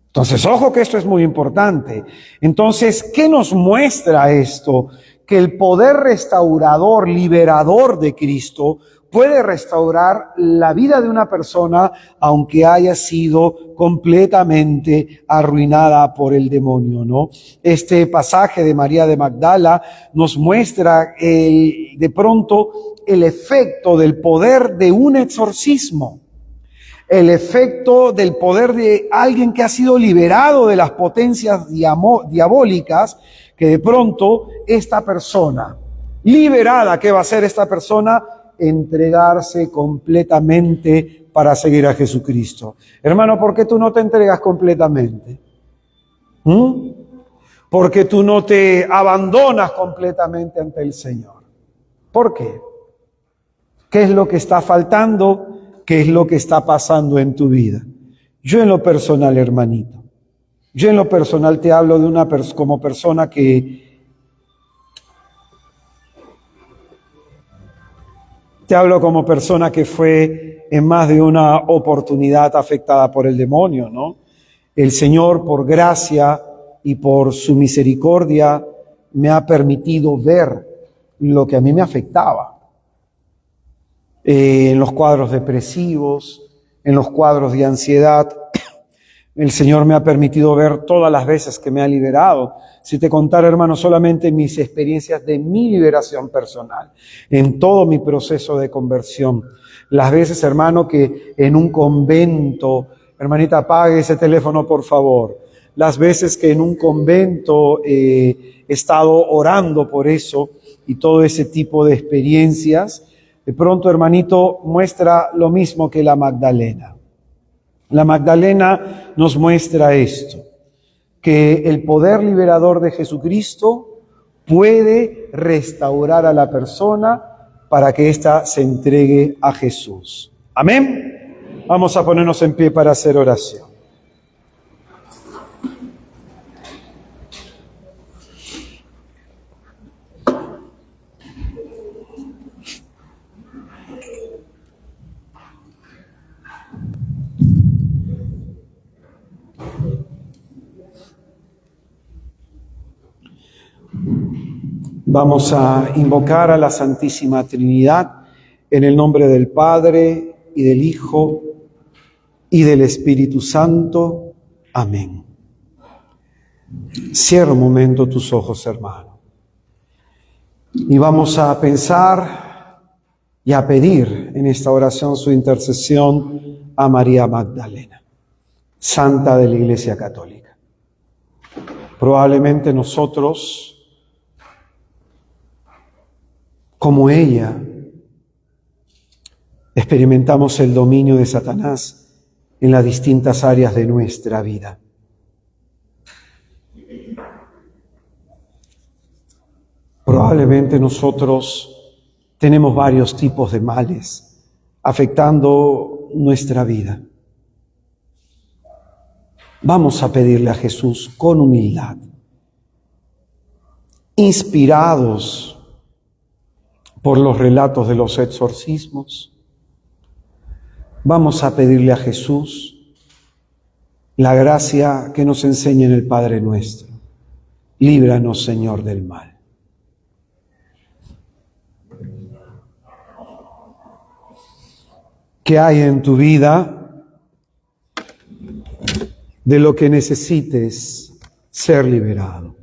Entonces, ojo que esto es muy importante. Entonces, ¿qué nos muestra esto? Que el poder restaurador, liberador de Cristo puede restaurar la vida de una persona aunque haya sido completamente arruinada por el demonio, ¿no? Este pasaje de María de Magdala nos muestra de pronto el efecto del poder de un exorcismo. El efecto del poder de alguien que ha sido liberado de las potencias diabólicas, que de pronto esta persona, liberada, ¿qué va a hacer esta persona? Entregarse completamente para seguir a Jesucristo. Hermano, ¿por qué tú no te entregas completamente? ¿Por qué tú no te abandonas completamente ante el Señor? ¿Por qué? ¿Qué es lo que está faltando? ¿Qué es lo que está pasando en tu vida? Yo en lo personal, hermanito, yo en lo personal te hablo de como persona que fue en más de una oportunidad afectada por el demonio, ¿no? El Señor, por gracia y por su misericordia, me ha permitido ver lo que a mí me afectaba. En los cuadros depresivos, en los cuadros de ansiedad, el Señor me ha permitido ver todas las veces que me ha liberado. Si te contara, hermano, solamente mis experiencias de mi liberación personal, en todo mi proceso de conversión. Las veces, hermano, que en un convento, hermanita, apague ese teléfono, por favor. Las veces que en un convento he estado orando por eso y todo ese tipo de experiencias, de pronto, hermanito, muestra lo mismo que la Magdalena. La Magdalena nos muestra esto, que el poder liberador de Jesucristo puede restaurar a la persona para que ésta se entregue a Jesús. Amén. Vamos a ponernos en pie para hacer oración. Vamos a invocar a la Santísima Trinidad en el nombre del Padre y del Hijo y del Espíritu Santo. Amén. Cierra un momento tus ojos, hermano. Y vamos a pensar y a pedir en esta oración su intercesión a María Magdalena, Santa de la Iglesia Católica. Probablemente nosotros, como ella, experimentamos el dominio de Satanás en las distintas áreas de nuestra vida. Probablemente nosotros tenemos varios tipos de males afectando nuestra vida. Vamos a pedirle a Jesús con humildad, inspirados por los relatos de los exorcismos. Vamos a pedirle a Jesús la gracia que nos enseña en el Padre Nuestro. Líbranos, Señor, del mal. ¿Qué hay en tu vida de lo que necesites ser liberado?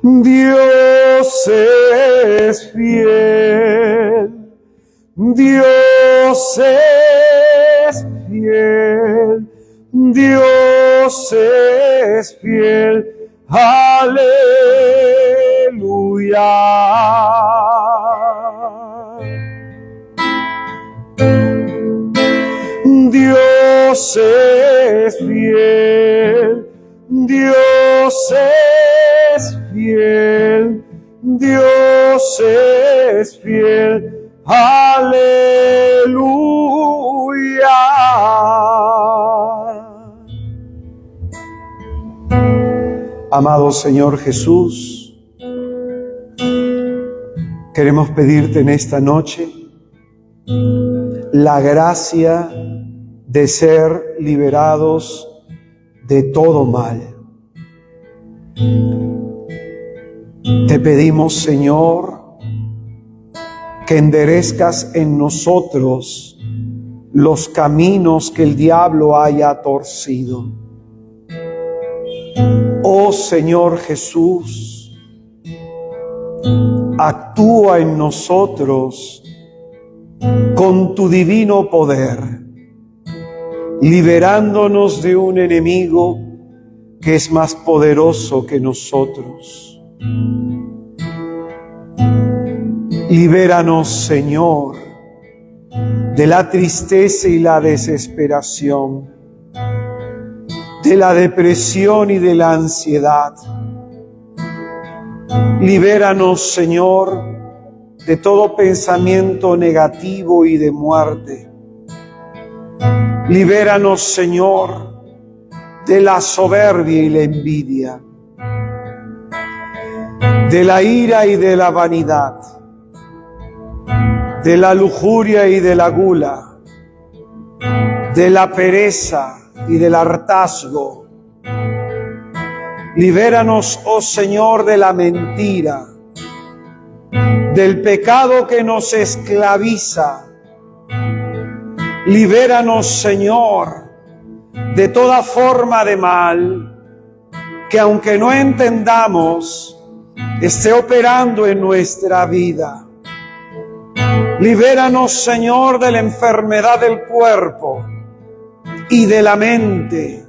Dios es fiel, Dios es fiel, Dios es fiel, aleluya. Dios es fiel, Dios es fiel, Dios es fiel, aleluya. Amado Señor Jesús, queremos pedirte en esta noche la gracia de ser liberados de todo mal. Te pedimos, Señor, que enderezcas en nosotros los caminos que el diablo haya torcido. Oh Señor Jesús, actúa en nosotros con tu divino poder, liberándonos de un enemigo que es más poderoso que nosotros. Libéranos, Señor, de la tristeza y la desesperación, de la depresión y de la ansiedad. Libéranos, Señor, de todo pensamiento negativo y de muerte. Libéranos, Señor, de la soberbia y la envidia, de la ira y de la vanidad, de la lujuria y de la gula, de la pereza y del hartazgo. Libéranos, oh Señor, de la mentira, del pecado que nos esclaviza. Libéranos, Señor, de toda forma de mal que, aunque no entendamos, esté operando en nuestra vida. Libéranos, Señor, de la enfermedad del cuerpo y de la mente.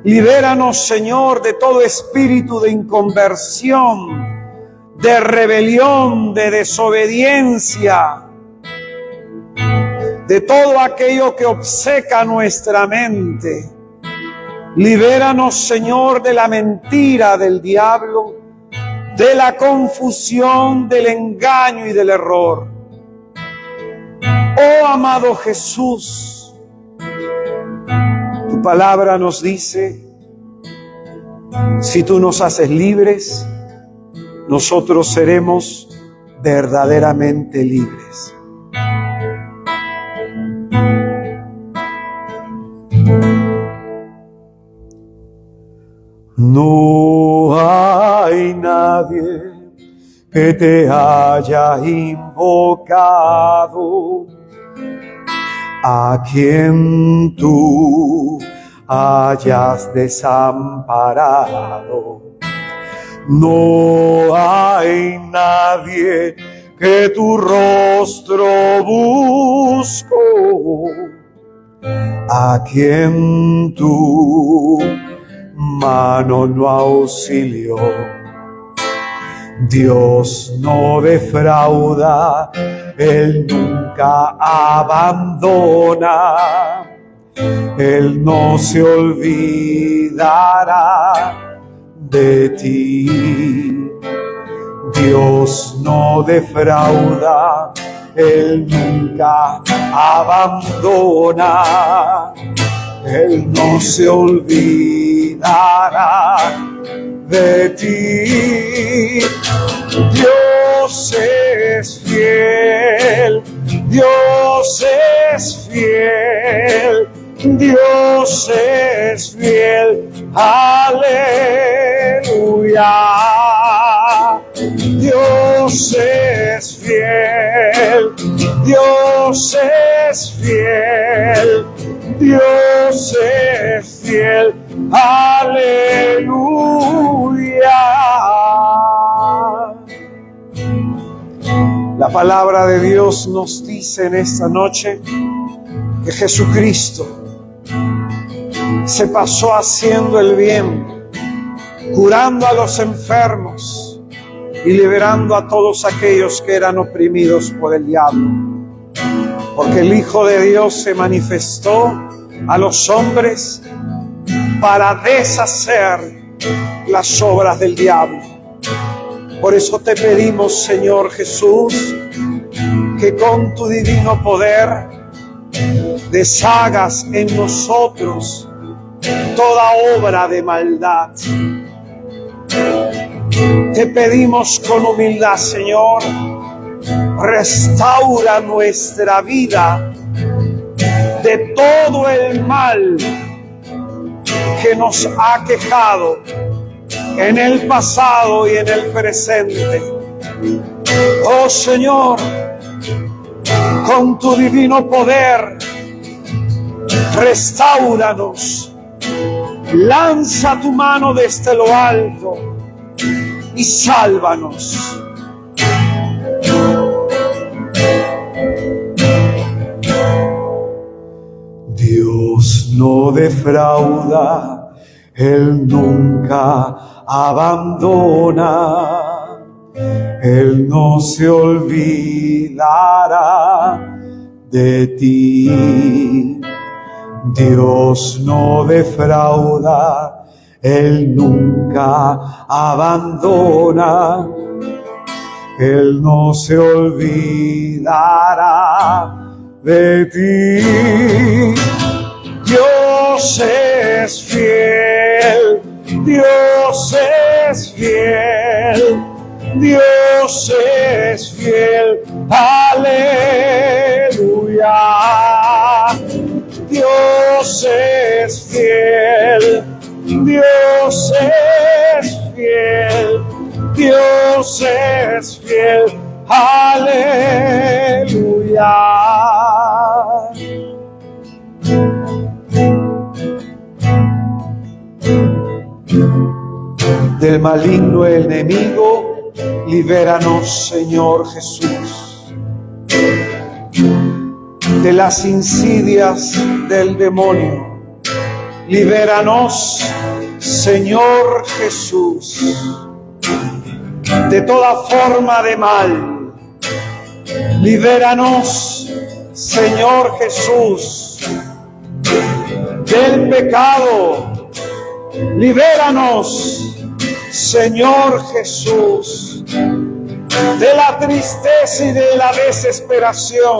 Libéranos, Señor, de todo espíritu de inconversión, de rebelión, de desobediencia, de todo aquello que obceca nuestra mente. Libéranos, Señor, de la mentira del diablo, de la confusión, del engaño y del error. Oh amado Jesús, tu palabra nos dice, si tú nos haces libres, nosotros seremos verdaderamente libres. No hay nadie que te haya invocado, a quien tú hayas desamparado. No hay nadie que tu rostro busco, a quien tu mano no auxilió. Dios no defrauda, Él nunca abandona, Él no se olvidará de ti. Dios no defrauda, Él nunca abandona, Él no se olvidará de ti. Dios es fiel, Dios es fiel, Dios es fiel, aleluya. Dios es fiel, Dios es fiel, Dios es fiel, aleluya. La palabra de Dios nos dice en esta noche que Jesucristo se pasó haciendo el bien, curando a los enfermos y liberando a todos aquellos que eran oprimidos por el diablo. Porque el Hijo de Dios se manifestó a los hombres para deshacer las obras del diablo. Por eso te pedimos, Señor Jesús, que con tu divino poder deshagas en nosotros toda obra de maldad. Te pedimos con humildad, Señor, restaura nuestra vida de todo el mal que nos ha quejado en el pasado y en el presente. Oh Señor, con tu divino poder, restáuranos, lanza tu mano desde lo alto y sálvanos. Dios no defrauda, Él nunca abandona, Él no se olvidará de ti. Dios no defrauda, Él nunca abandona, Él no se olvidará de ti. Dios es fiel, Dios es fiel, Dios es fiel, aleluya. Dios es fiel, Dios es fiel, Dios es fiel, aleluya. Del maligno enemigo, libéranos, Señor Jesús. De las insidias del demonio, libéranos, Señor Jesús. De toda forma de mal, libéranos, Señor Jesús. Del pecado, libéranos, Señor Jesús. De la tristeza y de la desesperación,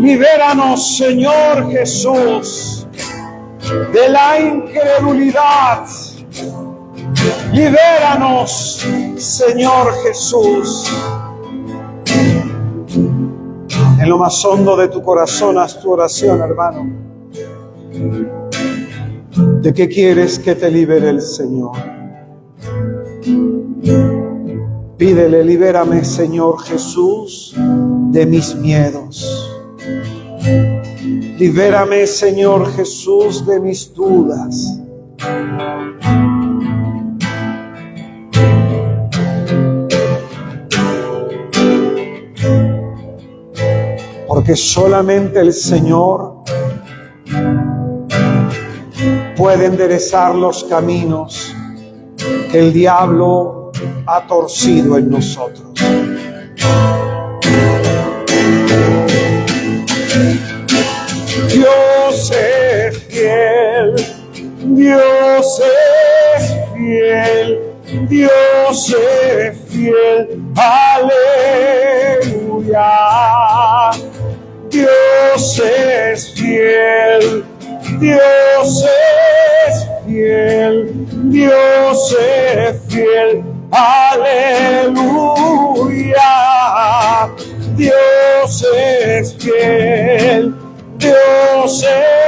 libéranos, Señor Jesús. De la incredulidad, libéranos, Señor Jesús. En lo más hondo de tu corazón haz tu oración, hermano. ¿De qué quieres que te libere el Señor? Pídele, libérame, Señor Jesús, de mis miedos. Libérame, Señor Jesús, de mis dudas. Porque solamente el Señor puede enderezar los caminos que el diablo ha torcido en nosotros. Dios es fiel, Dios es fiel, Dios es fiel, aleluya. Dios es fiel, Dios es fiel, Dios es fiel, aleluya. Dios es fiel, Dios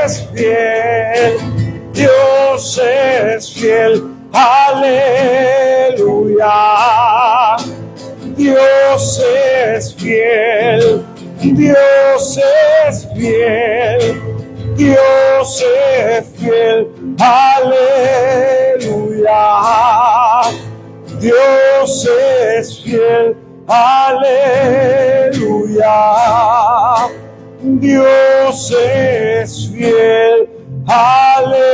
es fiel, Dios es fiel, aleluya. Dios es fiel, Dios es fiel, Dios es fiel, aleluya. Dios es fiel, aleluya. Dios es fiel, aleluya.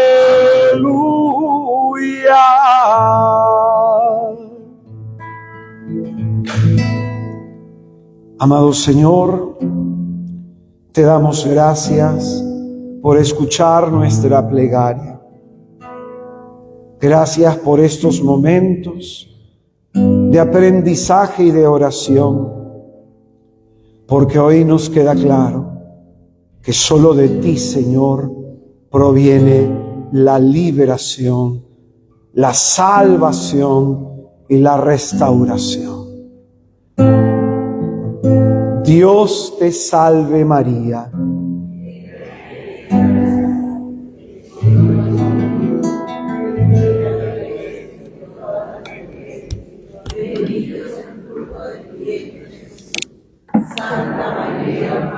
Amado Señor, te damos gracias por escuchar nuestra plegaria. Gracias por estos momentos de aprendizaje y de oración, porque hoy nos queda claro que solo de ti, Señor, proviene la liberación, la salvación y la restauración. Dios te salve María.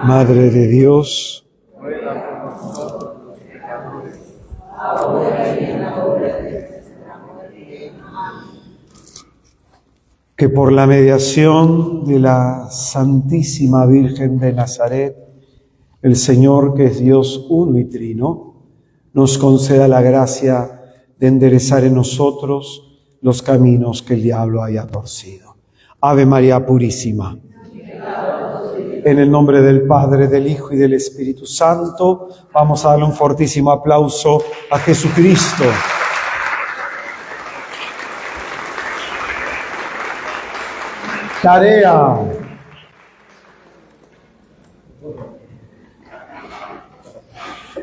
Madre de Dios, que por la mediación de la Santísima Virgen de Nazaret, el Señor, que es Dios uno y trino, nos conceda la gracia de enderezar en nosotros los caminos que el diablo haya torcido. Ave María Purísima. En el nombre del Padre, del Hijo y del Espíritu Santo, vamos a darle un fortísimo aplauso a Jesucristo. Tarea.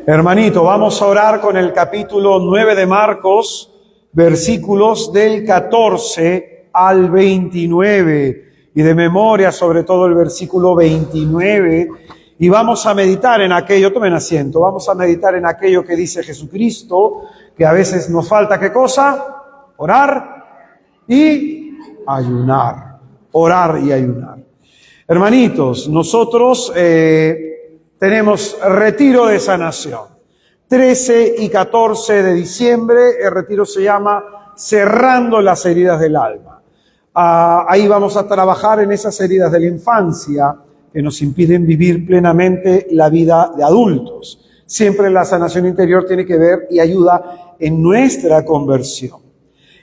Hermanito, vamos a orar con el capítulo 9 de Marcos, versículos del 14 al 29. Y de memoria, sobre todo el versículo 29. Y vamos a meditar en aquello, tomen asiento, vamos a meditar en aquello que dice Jesucristo, que a veces nos falta, ¿qué cosa? Orar y ayunar. Orar y ayunar. Hermanitos, nosotros tenemos retiro de sanación. 13 y 14 de diciembre, el retiro se llama Cerrando las heridas del alma. Ahí vamos a trabajar en esas heridas de la infancia que nos impiden vivir plenamente la vida de adultos. Siempre la sanación interior tiene que ver y ayuda en nuestra conversión.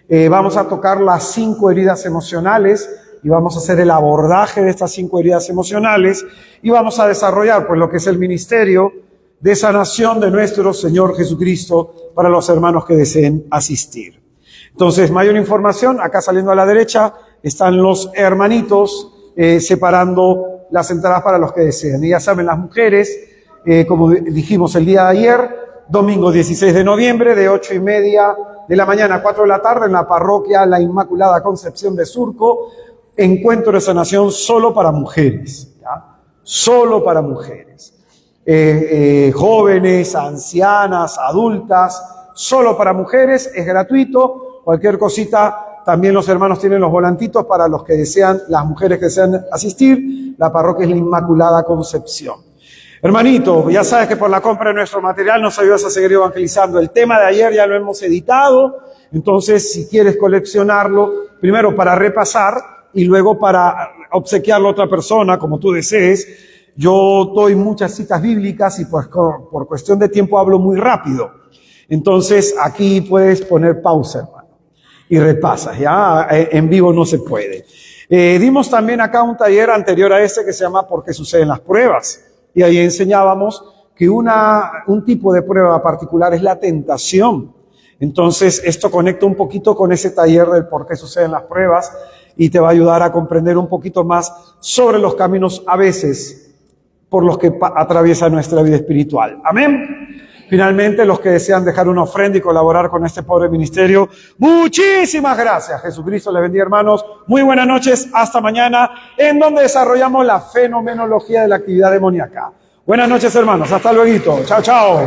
Vamos a tocar las 5 heridas emocionales y vamos a hacer el abordaje de estas 5 heridas emocionales y vamos a desarrollar pues lo que es el ministerio de sanación de nuestro Señor Jesucristo para los hermanos que deseen asistir. Entonces, mayor información, acá saliendo a la derecha están los hermanitos separando las entradas para los que deseen. Y ya saben, las mujeres, como dijimos el día de ayer, domingo 16 de noviembre, de 8:30 de la mañana a 4 de la tarde, en la parroquia La Inmaculada Concepción de Surco, encuentro de sanación solo para mujeres, ¿ya? Solo para mujeres. Jóvenes, ancianas, adultas, solo para mujeres, es gratuito. Cualquier cosita, también los hermanos tienen los volantitos para los que desean, las mujeres que desean asistir. La parroquia es La Inmaculada Concepción. Hermanito, ya sabes que por la compra de nuestro material nos ayudas a seguir evangelizando. El tema de ayer ya lo hemos editado, entonces si quieres coleccionarlo, primero para repasar y luego para obsequiarlo a otra persona, como tú desees. Yo doy muchas citas bíblicas y pues por cuestión de tiempo hablo muy rápido. Entonces aquí puedes poner pausa, hermano, y repasas, ya en vivo no se puede. Dimos también acá un taller anterior a este que se llama ¿Por qué suceden las pruebas? Y ahí enseñábamos que un tipo de prueba particular es la tentación. Entonces esto conecta un poquito con ese taller del por qué suceden las pruebas y te va a ayudar a comprender un poquito más sobre los caminos a veces por los que atraviesa nuestra vida espiritual. Amén. Finalmente, los que desean dejar una ofrenda y colaborar con este pobre ministerio, muchísimas gracias. Jesucristo les bendiga, hermanos. Muy buenas noches. Hasta mañana, en donde desarrollamos la fenomenología de la actividad demoníaca. Buenas noches, hermanos. Hasta luego. Chao, chao.